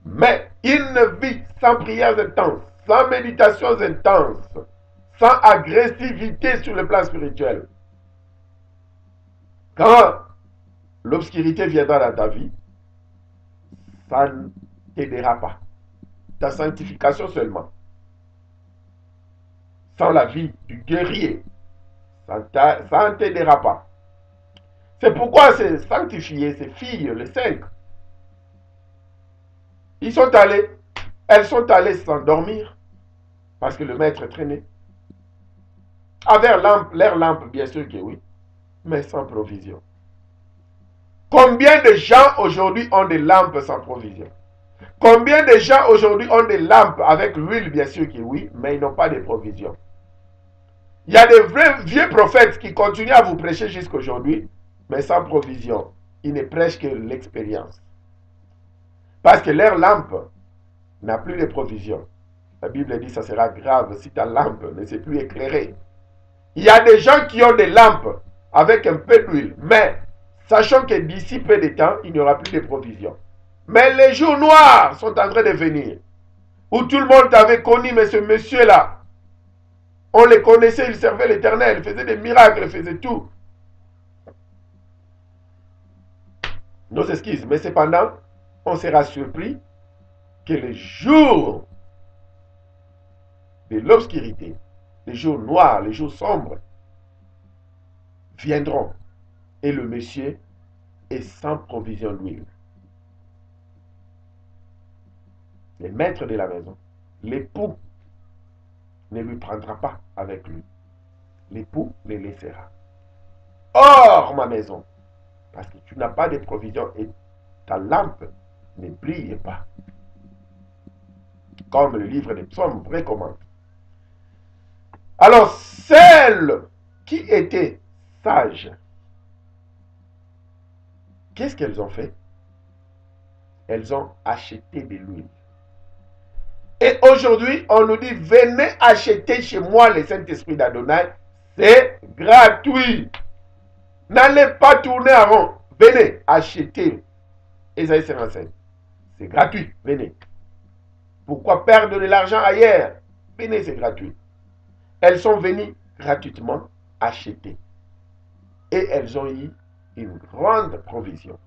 Mais une vie sans prières intenses, sans méditations intenses, sans agressivité sur le plan spirituel. Quand l'obscurité viendra dans ta vie, ça ne t'aidera pas. Ta sanctification seulement. Sans la vie du guerrier, ça ne t'aidera pas. C'est pourquoi ces sanctifiés, ces filles, les 5, elles sont allées s'endormir parce que le maître traînait. Avec leur lampe, bien sûr que oui, mais sans provision. Combien de gens aujourd'hui ont des lampes sans provision? Combien de gens aujourd'hui ont des lampes avec l'huile, bien sûr que oui, mais ils n'ont pas de provision? Il y a des vrais vieux prophètes qui continuent à vous prêcher jusqu'à aujourd'hui, mais sans provision. Ils ne prêchent que l'expérience. Parce que leur lampe n'a plus de provision. La Bible dit que ça sera grave si ta lampe ne s'est plus éclairée. Il y a des gens qui ont des lampes avec un peu d'huile, mais sachant que d'ici peu de temps, il n'y aura plus de provision. Mais les jours noirs sont en train de venir, où tout le monde avait connu, mais ce monsieur-là, on le connaissait, il servait l'Éternel, il faisait des miracles, il faisait tout. nos excuses. Mais cependant, on sera surpris que les jours de l'obscurité, les jours noirs, les jours sombres, viendront. Et le monsieur est sans provision d'huile. Le maître de la maison, l'époux, ne lui prendra pas avec lui. L'époux le laissera. Hors ma maison, parce que tu n'as pas de provision et ta lampe ne brille pas. Comme le livre des psaumes recommande. Alors, celles qui étaient sages, qu'est-ce qu'elles ont fait? Elles ont acheté de l'huile. Et aujourd'hui, on nous dit, venez acheter chez moi le Saint-Esprit d'Adonai. C'est gratuit. N'allez pas tourner en rond. Venez acheter. Ésaïe 55. C'est gratuit. Venez. Pourquoi perdre de l'argent ailleurs? Venez, c'est gratuit. Elles sont venues gratuitement acheter. Et elles ont eu une grande provision.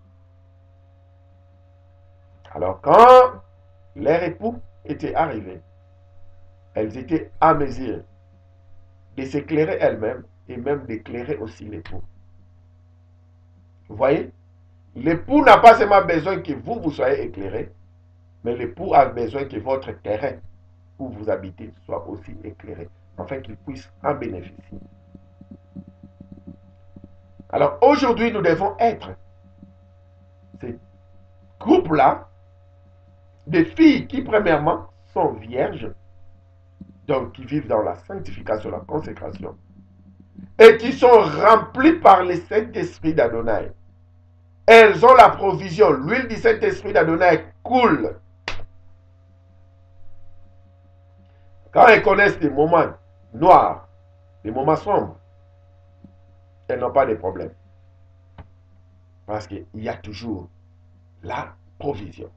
Alors quand leur époux était arrivé, elles étaient à mesure de s'éclairer elles-mêmes et même d'éclairer aussi l'époux. Vous voyez? L'époux n'a pas seulement besoin que vous soyez éclairés, mais l'époux a besoin que votre terrain où vous habitez soit aussi éclairé, afin qu'il puisse en bénéficier. Alors aujourd'hui, nous devons être ces groupes-là, des filles qui premièrement sont vierges, donc qui vivent dans la sanctification, la consécration, et qui sont remplies par le Saint-Esprit d'Adonai. Elles ont la provision, l'huile du Saint-Esprit d'Adonai coule. Quand elles connaissent des moments noirs, des moments sombres, elles n'ont pas de problème. Parce qu'il y a toujours la provision.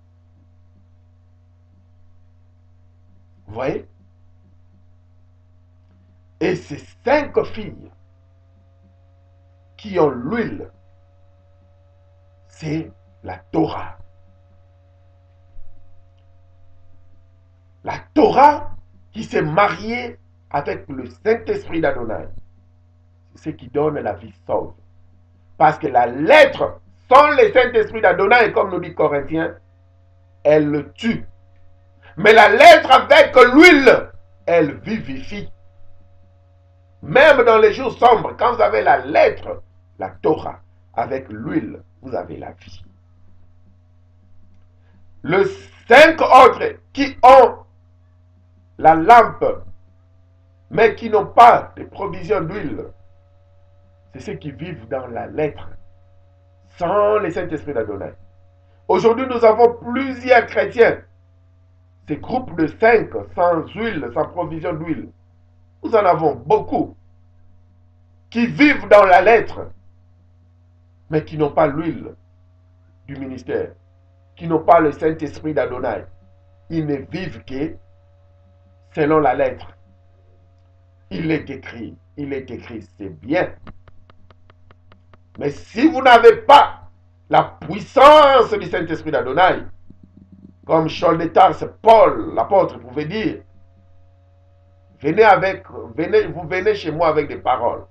Vous voyez? Et ces 5 filles qui ont l'huile, c'est la Torah. La Torah qui s'est mariée avec le Saint-Esprit d'Adonai. C'est ce qui donne la vie sauve. Parce que la lettre, sans le Saint-Esprit d'Adonai, comme nous dit Corinthiens, elle le tue. Mais la lettre avec l'huile, elle vivifie. Même dans les jours sombres, quand vous avez la lettre, la Torah, avec l'huile, vous avez la vie. Les 5 autres qui ont la lampe, mais qui n'ont pas de provision d'huile, c'est ceux qui vivent dans la lettre, sans le Saint-Esprit d'Adonai. Aujourd'hui, nous avons plusieurs chrétiens, ces groupes de 5, sans huile, sans provision d'huile. Nous en avons beaucoup, qui vivent dans la lettre, mais qui n'ont pas l'huile du ministère, qui n'ont pas le Saint-Esprit d'Adonai. Ils ne vivent que selon la lettre. Il est écrit, c'est bien. Mais si vous n'avez pas la puissance du Saint-Esprit d'Adonai, comme Saul de Tarse, Paul, l'apôtre, pouvait dire, vous venez chez moi avec des paroles.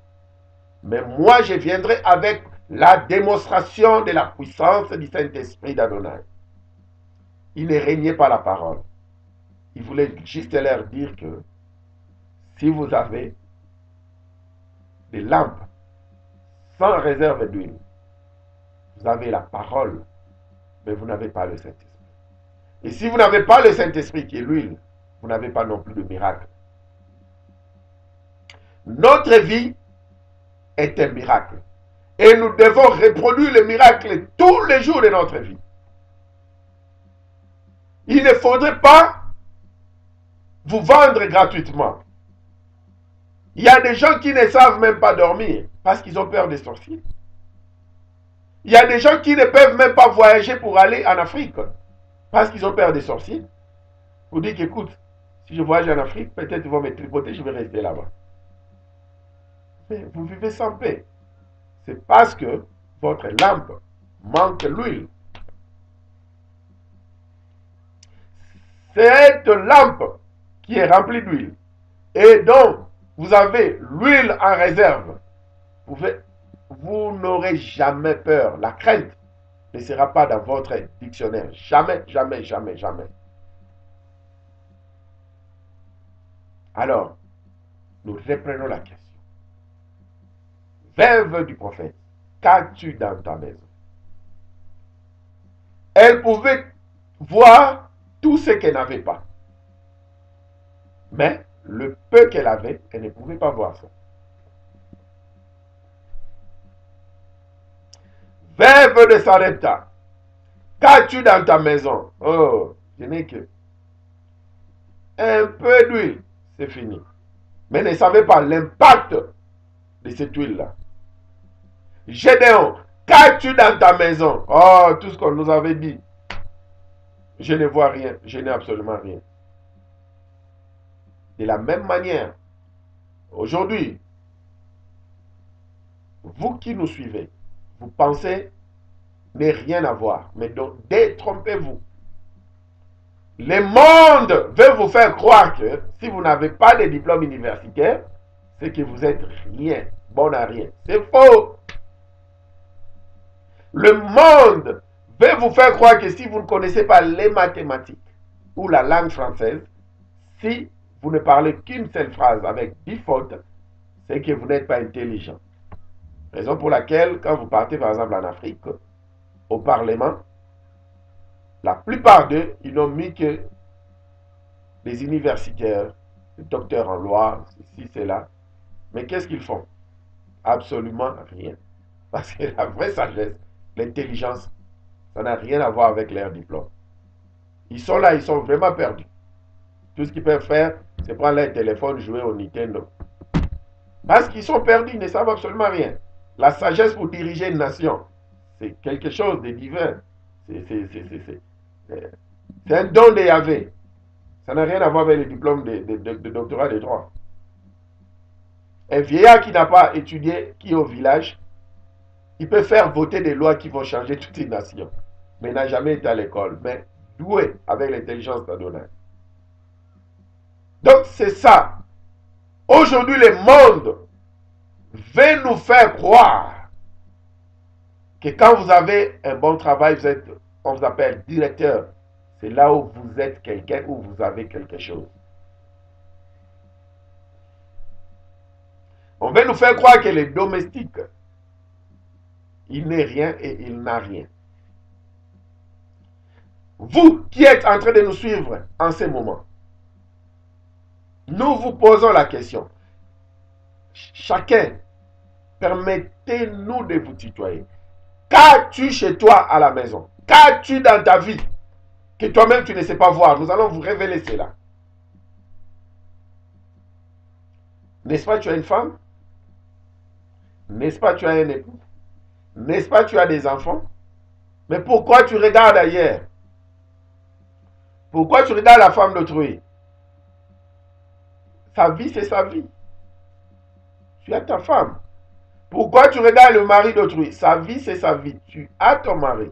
Mais moi, je viendrai avec la démonstration de la puissance du Saint-Esprit d'Adonai. Il ne régnait pas la parole. Il voulait juste leur dire que si vous avez des lampes sans réserve d'huile, vous avez la parole, mais vous n'avez pas le Saint-Esprit. Et si vous n'avez pas le Saint-Esprit qui est l'huile, vous n'avez pas non plus de miracle. Notre vie est un miracle. Et nous devons reproduire le miracle tous les jours de notre vie. Il ne faudrait pas vous vendre gratuitement. Il y a des gens qui ne savent même pas dormir parce qu'ils ont peur des sorciers. Il y a des gens qui ne peuvent même pas voyager pour aller en Afrique parce qu'ils ont peur des sorciers. Vous dites qu'écoute, si je voyage en Afrique, peut-être ils vont me tripoter, je vais rester là-bas. Mais vous vivez sans paix. C'est parce que votre lampe manque l'huile. Cette lampe qui est remplie d'huile et dont vous avez l'huile en réserve, vous n'aurez jamais peur. La crainte ne sera pas dans votre dictionnaire. Jamais, jamais, jamais, jamais. Alors, nous reprenons la question. Veuve du prophète, qu'as-tu dans ta maison? Elle pouvait voir tout ce qu'elle n'avait pas. Mais le peu qu'elle avait, elle ne pouvait pas voir ça. Veuve de Sarepta, qu'as-tu dans ta maison? Oh, je n'ai que un peu d'huile, c'est fini. Mais ne savait pas l'impact de cette huile-là. Gédéon, qu'as-tu dans ta maison? Oh, tout ce qu'on nous avait dit. Je ne vois rien, je n'ai absolument rien. De la même manière, aujourd'hui, vous qui nous suivez, vous pensez ne rien avoir, mais donc détrompez-vous. Le monde veut vous faire croire que si vous n'avez pas de diplôme universitaire, c'est que vous êtes rien, bon à rien. C'est faux. Le monde veut vous faire croire que si vous ne connaissez pas les mathématiques ou la langue française, si vous ne parlez qu'une seule phrase avec 10 fautes, c'est que vous n'êtes pas intelligent. Raison pour laquelle, quand vous partez par exemple en Afrique, au Parlement, la plupart d'eux, ils n'ont mis que des universitaires, des docteurs en loi, ceci, cela. Mais qu'est-ce qu'ils font? Absolument rien. Parce que la vraie sagesse, l'intelligence, ça n'a rien à voir avec leur diplôme. Ils sont là, ils sont vraiment perdus. Tout ce qu'ils peuvent faire, c'est prendre leur téléphone, jouer au Nintendo. Parce qu'ils sont perdus, ils ne savent absolument rien. La sagesse pour diriger une nation, c'est quelque chose de divin. C'est un don de Yahvé. Ça n'a rien à voir avec le diplôme de doctorat de droit. Un vieillard qui n'a pas étudié, qui est au village, il peut faire voter des lois qui vont changer toute une nation. Mais il n'a jamais été à l'école. Mais doué avec l'intelligence d'Adonai. Donc c'est ça. Aujourd'hui, le monde veut nous faire croire que quand vous avez un bon travail, on vous appelle directeur. C'est là où vous êtes quelqu'un, où vous avez quelque chose. On veut nous faire croire que les domestiques, il n'est rien et il n'a rien. Vous qui êtes en train de nous suivre en ce moment, nous vous posons la question. Chacun, permettez-nous de vous tutoyer. Qu'as-tu chez toi à la maison? Qu'as-tu dans ta vie que toi-même tu ne sais pas voir? Nous allons vous révéler cela. N'est-ce pas tu as une femme? N'est-ce pas tu as un époux? N'est-ce pas tu as des enfants? Mais pourquoi tu regardes ailleurs? Pourquoi tu regardes la femme d'autrui? Sa vie, c'est sa vie. Tu as ta femme. Pourquoi tu regardes le mari d'autrui? Sa vie, c'est sa vie. Tu as ton mari.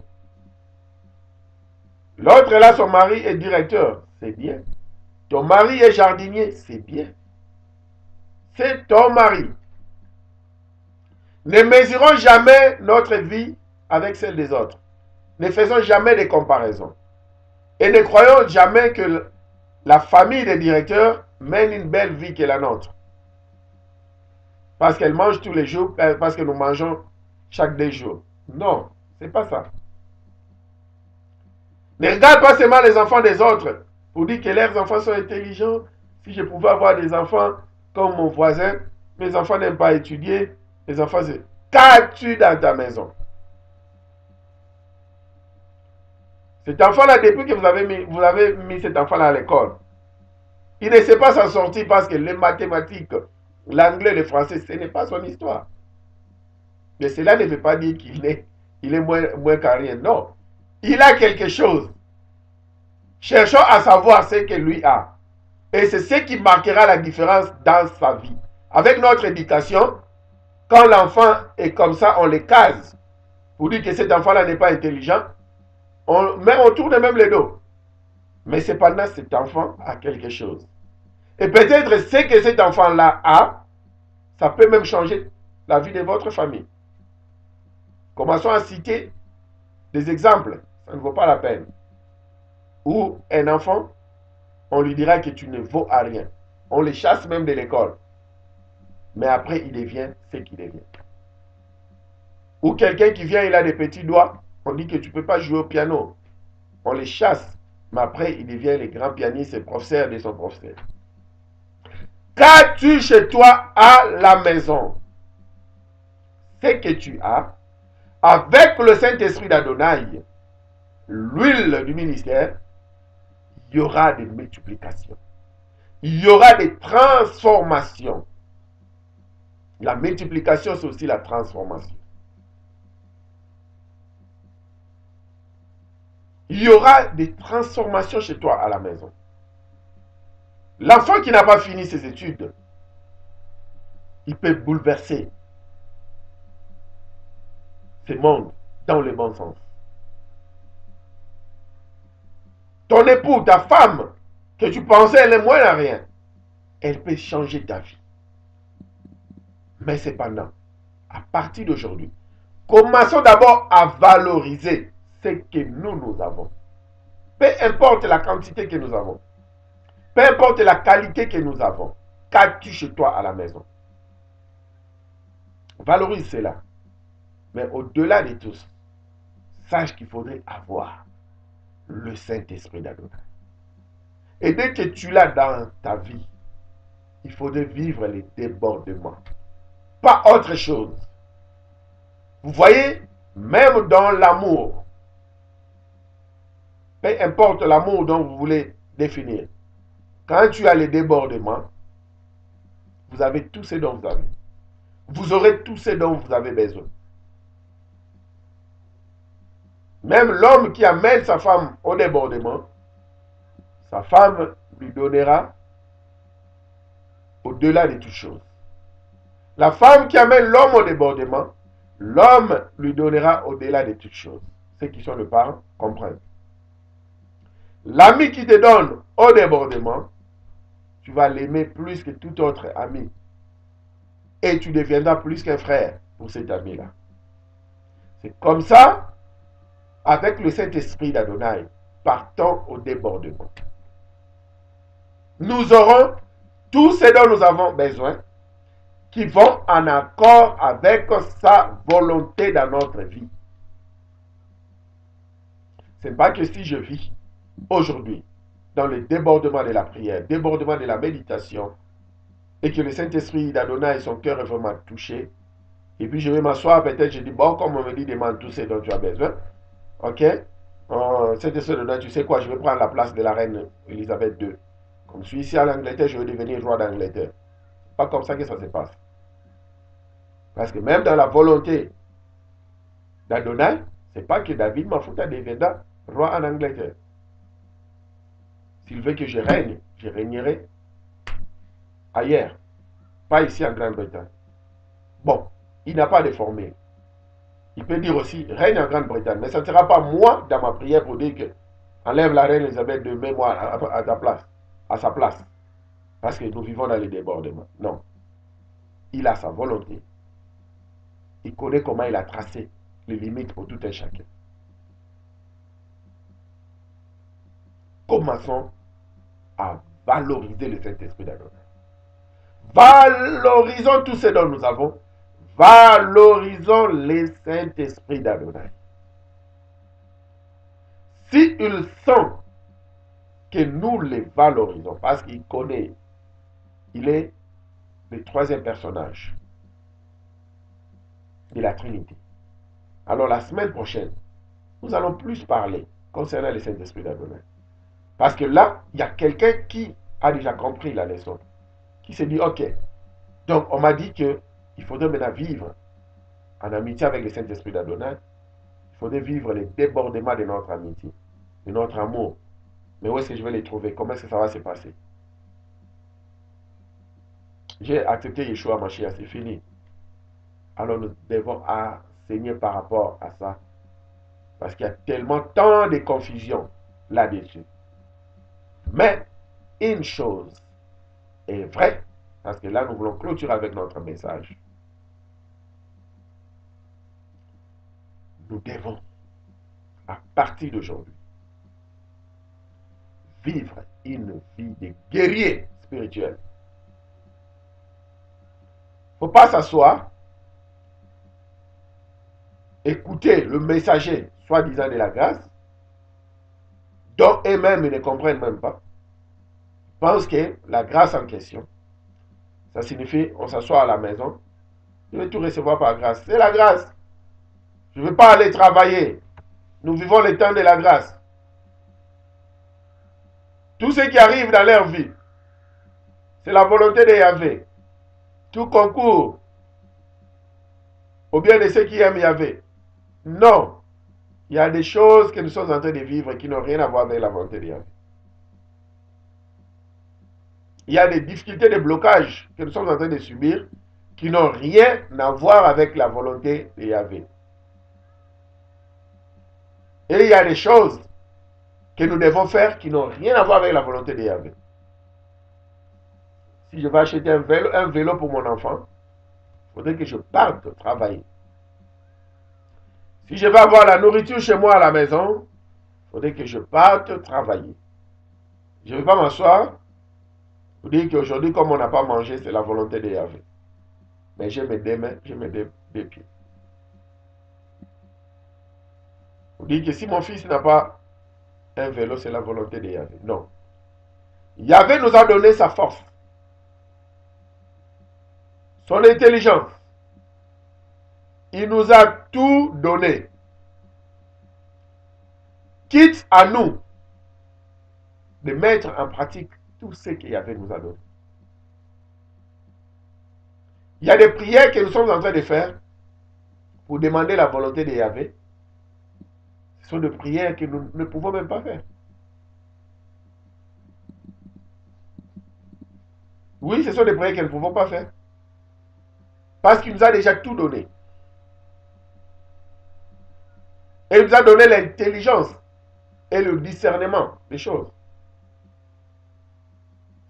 L'autre là, son mari est directeur. C'est bien. Ton mari est jardinier. C'est bien. C'est ton mari. Ne mesurons jamais notre vie avec celle des autres. Ne faisons jamais des comparaisons. Et ne croyons jamais que la famille des directeurs mène une belle vie que la nôtre. Parce qu'elle mange tous les jours, parce que nous mangeons chaque 2 jours. Non, c'est pas ça. Ne regarde pas seulement les enfants des autres pour dire que leurs enfants sont intelligents. Si je pouvais avoir des enfants comme mon voisin, mes enfants n'aiment pas étudier. Les enfants, c'est qu'as-tu dans ta maison? Cet enfant-là, depuis que vous avez mis cet enfant-là à l'école, il ne sait pas s'en sortir parce que les mathématiques, l'anglais, le français, ce n'est pas son histoire. Mais cela ne veut pas dire il est moins qu'à non. Il a quelque chose. Cherchons à savoir ce que lui a. Et c'est ce qui marquera la différence dans sa vie. Avec notre éducation, quand l'enfant est comme ça, on le case. pour dire que cet enfant-là n'est pas intelligent, on tourne même les dos. Mais cependant, cet enfant a quelque chose. Et peut-être ce que cet enfant-là a, ça peut même changer la vie de votre famille. Commençons à citer des exemples. Ça ne vaut pas la peine. Où un enfant, on lui dira que tu ne vaux à rien. On le chasse même de l'école. Mais après, il devient ce qu'il devient. Ou quelqu'un qui vient, il a des petits doigts. On dit que tu ne peux pas jouer au piano. On les chasse. Mais après, il devient le grand pianiste et professeur de son professeur. Qu'as-tu chez toi à la maison? Ce que tu as, avec le Saint-Esprit d'Adonai, l'huile du ministère, il y aura des multiplications. Il y aura des transformations. La multiplication, c'est aussi la transformation. Il y aura des transformations chez toi à la maison. L'enfant qui n'a pas fini ses études, il peut bouleverser ce monde dans le bon sens. Ton époux, ta femme, que tu pensais elle est moins à rien, elle peut changer ta vie. Mais cependant, à partir d'aujourd'hui, commençons d'abord à valoriser ce que nous avons. Peu importe la quantité que nous avons, peu importe la qualité que nous avons, qu'as-tu chez toi à la maison? Valorise cela. Mais au-delà de tout, sache qu'il faudrait avoir le Saint-Esprit d'Adonai. Et dès que tu l'as dans ta vie, il faudrait vivre les débordements. Pas autre chose. Vous voyez, même dans l'amour, peu importe l'amour dont vous voulez définir, quand tu as les débordements, vous avez tout ce dont vous avez. Vous aurez tout ce dont vous avez besoin. Même l'homme qui amène sa femme au débordement, sa femme lui donnera au-delà de toutes choses. La femme qui amène l'homme au débordement, l'homme lui donnera au-delà de toutes choses. Ceux qui sont le parents comprennent. L'ami qui te donne au débordement, tu vas l'aimer plus que tout autre ami. Et tu deviendras plus qu'un frère pour cet ami-là. C'est comme ça, avec le Saint-Esprit d'Adonai, partons au débordement. Nous aurons tout ce dont nous avons besoin qui vont en accord avec sa volonté dans notre vie. Ce n'est pas que si je vis aujourd'hui dans le débordement de la prière, débordement de la méditation, et que le Saint-Esprit d'Adonai, son cœur est vraiment touché, et puis je vais m'asseoir, peut-être je dis, bon, comme on me dit, demande tout ce dont tu as besoin, ok, Saint-Esprit d'Adonai, tu sais quoi, je vais prendre la place de la reine Elisabeth II. Comme je suis ici en Angleterre, je vais devenir roi d'Angleterre. Pas comme ça que ça se passe. Parce que même dans la volonté d'Adonai, c'est pas que David Mafuta deviendra roi en Angleterre. S'il veut que je règne, je régnerai ailleurs, pas ici en Grande-Bretagne. Bon, il n'a pas de formule. Il peut dire aussi règne en Grande-Bretagne, mais ça ne sera pas moi dans ma prière pour dire que enlève la reine Elisabeth de mémoire à ta place, à sa place, parce que nous vivons dans les débordements. Non. Il a sa volonté. Il connaît comment il a tracé les limites pour tout un chacun. Commençons à valoriser le Saint-Esprit d'Adonai. Valorisons tout ce dont nous avons. Valorisons le Saint-Esprit d'Adonai. S'il sent que nous les valorisons, parce qu'il connaît, il est le troisième personnage de la Trinité. Alors la semaine prochaine, nous allons plus parler concernant le Saint-Esprit d'Adonai. Parce que là, il y a quelqu'un qui a déjà compris la leçon, qui s'est dit, ok, donc on m'a dit qu'il faudrait maintenant vivre en amitié avec le Saint-Esprit d'Adonai. Il faudrait vivre les débordements de notre amitié, de notre amour. Mais où est-ce que je vais les trouver? Comment est-ce que ça va se passer? J'ai accepté Yeshua Mashiach, c'est fini. Alors nous devons enseigner par rapport à ça. Parce qu'il y a tellement tant de confusion là-dessus. Mais une chose est vraie, parce que là, nous voulons clôturer avec notre message. Nous devons, à partir d'aujourd'hui, vivre une vie de guerrier spirituel. Il ne faut pas s'asseoir, écouter le messager, soi-disant de la grâce, dont eux-mêmes ne comprennent même pas. Ils pensent que la grâce en question, ça signifie on s'assoit à la maison, je vais tout recevoir par grâce. C'est la grâce. Je ne veux pas aller travailler. Nous vivons le temps de la grâce. Tout ce qui arrive dans leur vie, c'est la volonté de Yahvé. Tout concourt au bien de ceux qui aiment Yahvé. Non. Il y a des choses que nous sommes en train de vivre qui n'ont rien à voir avec la volonté de Yahvé. Il y a des difficultés de blocage que nous sommes en train de subir qui n'ont rien à voir avec la volonté de Yahvé. Et il y a des choses que nous devons faire qui n'ont rien à voir avec la volonté de Yahvé. Si je vais acheter un vélo pour mon enfant, il faudrait que je parte travailler. Si je vais avoir la nourriture chez moi à la maison, il faudrait que je parte travailler. Je ne vais pas m'asseoir pour dire qu'aujourd'hui, comme on n'a pas mangé, c'est la volonté de Yahvé. Mais j'ai mes deux mains, j'ai mes deux pieds. Pour dire que si mon fils n'a pas un vélo, c'est la volonté de Yahvé. Non. Yahvé nous a donné sa force, son intelligence. Il nous a tout donné. Quitte à nous de mettre en pratique tout ce que Yahvé nous a donné. Il y a des prières que nous sommes en train de faire pour demander la volonté de Yahvé. Ce sont des prières que nous ne pouvons même pas faire. Oui, ce sont des prières que nous ne pouvons pas faire. Parce qu'il nous a déjà tout donné. Et il nous a donné l'intelligence et le discernement des choses.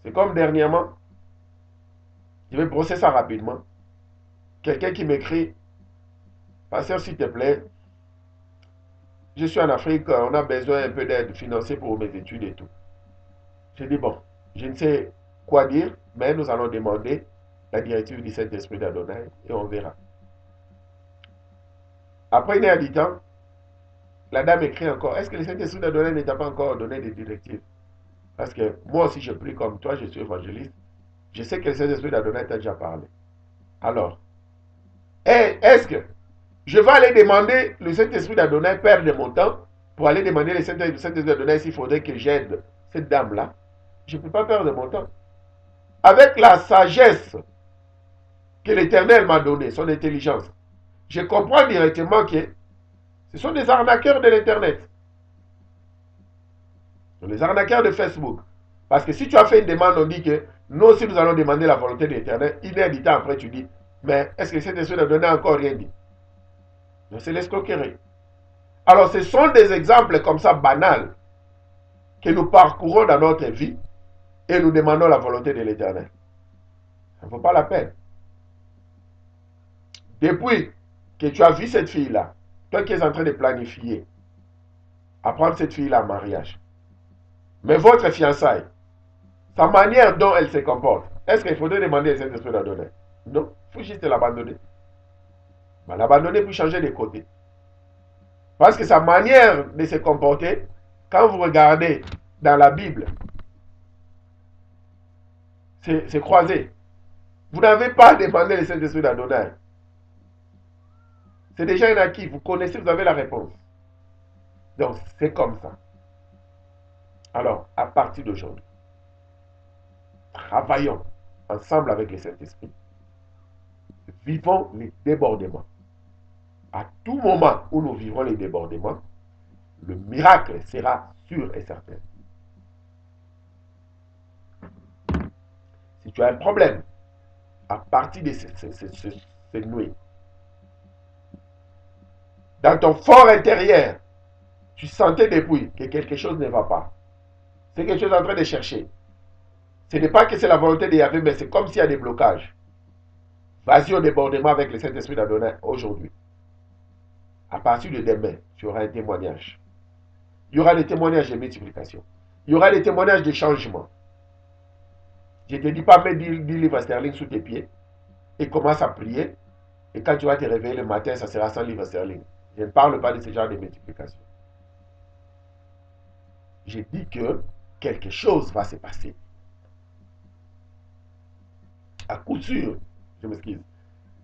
C'est comme dernièrement, je vais brosser ça rapidement. Quelqu'un qui m'écrit, pasteur s'il te plaît, je suis en Afrique, on a besoin un peu d'aide financière pour mes études et tout. J'ai dit, bon, je ne sais quoi dire, mais nous allons demander la directive du Saint-Esprit d'Adonai et on verra. Après une heure du temps, la dame écrit encore, est-ce que le Saint-Esprit d'Adonai ne t'a pas encore donné des directives? Parce que moi aussi je prie comme toi, je suis évangéliste. Je sais que le Saint-Esprit d'Adonai t'a déjà parlé. Alors, est-ce que je vais aller demander le Saint-Esprit d'Adonai, perdre de mon temps, pour aller demander le Saint-Esprit d'Adonai s'il faudrait que j'aide cette dame-là? Je ne peux pas perdre mon temps. Avec la sagesse que l'Éternel m'a donnée, son intelligence, je comprends directement que ce sont des arnaqueurs de l'Internet. Les arnaqueurs de Facebook. Parce que si tu as fait une demande, on dit que nous aussi nous allons demander la volonté de l'Éternel. Une heure du temps après, tu dis, mais est-ce que cet esprit n'a donné encore rien dit? Donc c'est l'escroquerie. Alors ce sont des exemples comme ça banals que nous parcourons dans notre vie et nous demandons la volonté de l'Éternel. Ça ne vaut pas la peine. Depuis que tu as vu cette fille-là, toi qui es en train de planifier, apprendre cette fille-là en mariage, mais votre fiançaille, sa manière dont elle se comporte, est-ce qu'il faudrait demander à cet esprit d'adonner? Non, il faut juste l'abandonner. L'abandonner pour changer de côté. Parce que sa manière de se comporter, quand vous regardez dans la Bible, c'est croisé. Vous n'avez pas demandé le Saint-Esprit d'Adonai. C'est déjà un acquis. Vous connaissez, vous avez la réponse. Donc, c'est comme ça. Alors, à partir d'aujourd'hui, travaillons ensemble avec le Saint-Esprit. Vivons les débordements. À tout moment où nous vivrons les débordements, le miracle sera sûr et certain. Si tu as un problème, à partir de ces nuits, dans ton fort intérieur, tu sentais depuis que quelque chose ne va pas. C'est quelque chose en train de chercher. Ce n'est pas que c'est la volonté de Yahvé, mais c'est comme s'il y a des blocages. Vas-y au débordement avec le Saint-Esprit d'Adonai aujourd'hui. À partir de demain, tu auras un témoignage. Il y aura des témoignages de multiplication. Il y aura des témoignages de changement. Je ne te dis pas mettre 10 livres sterling sous tes pieds et commence à prier. Et quand tu vas te réveiller le matin, ça sera 100 livres sterling. Je ne parle pas de ce genre de multiplication. Je dis que quelque chose va se passer. À coup sûr, je m'excuse,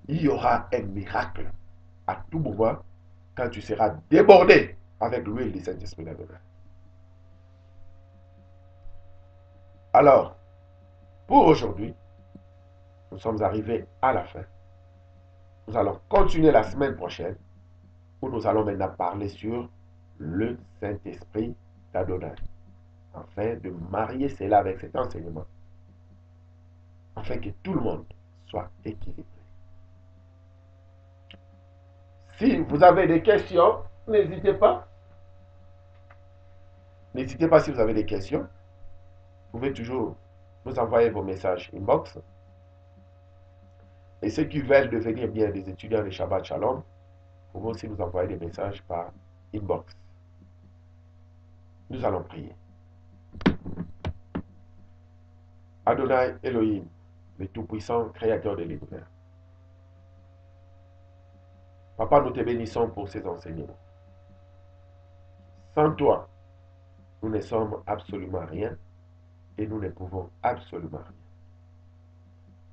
il y aura un miracle à tout moment quand tu seras débordé avec l'huile du Saint-Esprit d'Adonai. Alors, pour aujourd'hui, nous sommes arrivés à la fin. Nous allons continuer la semaine prochaine où nous allons maintenant parler sur le Saint-Esprit d'Adonai, afin de marier cela avec cet enseignement, afin que tout le monde soit équilibré. Si vous avez des questions, n'hésitez pas. N'hésitez pas si vous avez des questions. Vous pouvez toujours nous envoyer vos messages inbox. Et ceux qui veulent devenir bien des étudiants de Shabbat Shalom, vous pouvez aussi nous envoyer des messages par inbox. Nous allons prier. Adonai Elohim, le Tout-Puissant, Créateur de l'univers. Papa, nous te bénissons pour ces enseignements. Sans toi, nous ne sommes absolument rien et nous ne pouvons absolument rien.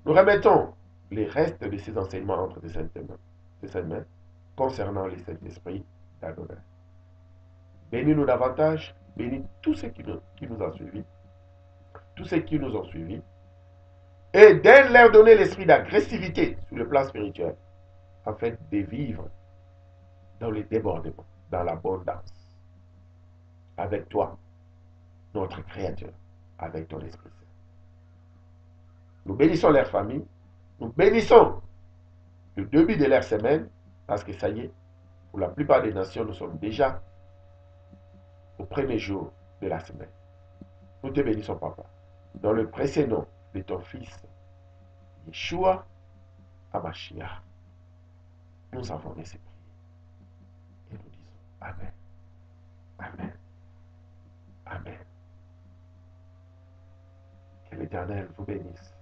Nous remettons les restes de ces enseignements entre tes saintes mains concernant les Saint-Esprit d'Adonai. Bénis-nous davantage, bénis tous ceux qui nous ont suivis, tous ceux qui nous ont suivis, et d'aide leur donner l'esprit d'agressivité sur le plan spirituel, afin de vivre dans le débordement, dans l'abondance, avec toi, notre Créateur, avec ton Esprit Saint. Nous bénissons leur famille, nous bénissons le début de leur semaine, parce que ça y est, pour la plupart des nations, nous sommes déjà au premier jour de la semaine. Nous te bénissons, Papa, dans le précieux nom de ton Fils, Yeshua HaMashiach. Nous avons laissé prier. Et nous disons Amen. Amen. Amen. Que l'Éternel vous bénisse.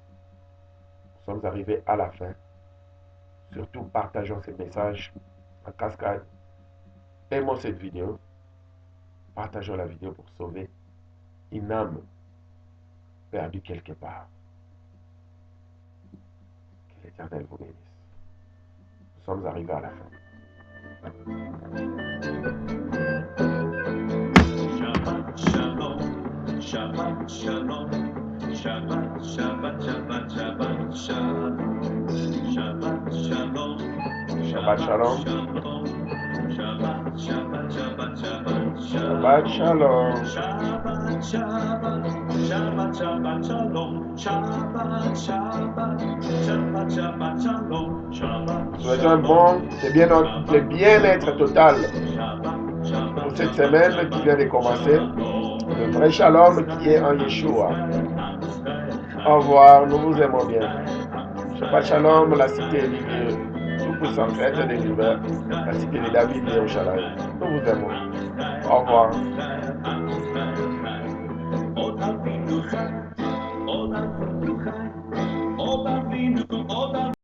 Nous sommes arrivés à la fin. Surtout, partageons ces messages en cascade. Aimons cette vidéo. Partageons la vidéo pour sauver une âme perdue quelque part. Que l'Éternel vous bénisse. Nous sommes arrivés à la fin. Shabbat shalom, Shabbat shalom, Shabbat, Shabbat, Shabbat, Shabbat, Shabbat shalom, Shabbat Shalom. Shabbat, Shabbat, Shabbat, Shabbat, Shabbat Shalom. Shabbat, Shabbat, Shabbat, Shabbat, Shalom, Shabbat, Shabbat, Shabbat, Shabbat, Shalom, Shabbat. Souhaitons un bon, le bien-être total pour cette semaine qui vient de commencer. Le vrai shalom qui est en Yeshua. Au revoir, nous vous aimons bien. Shabbat Shalom, la cité du Dieu, tout-puissant Créateur de l'univers, la cité de David de Yerushalayim. Nous vous aimons. Au revoir.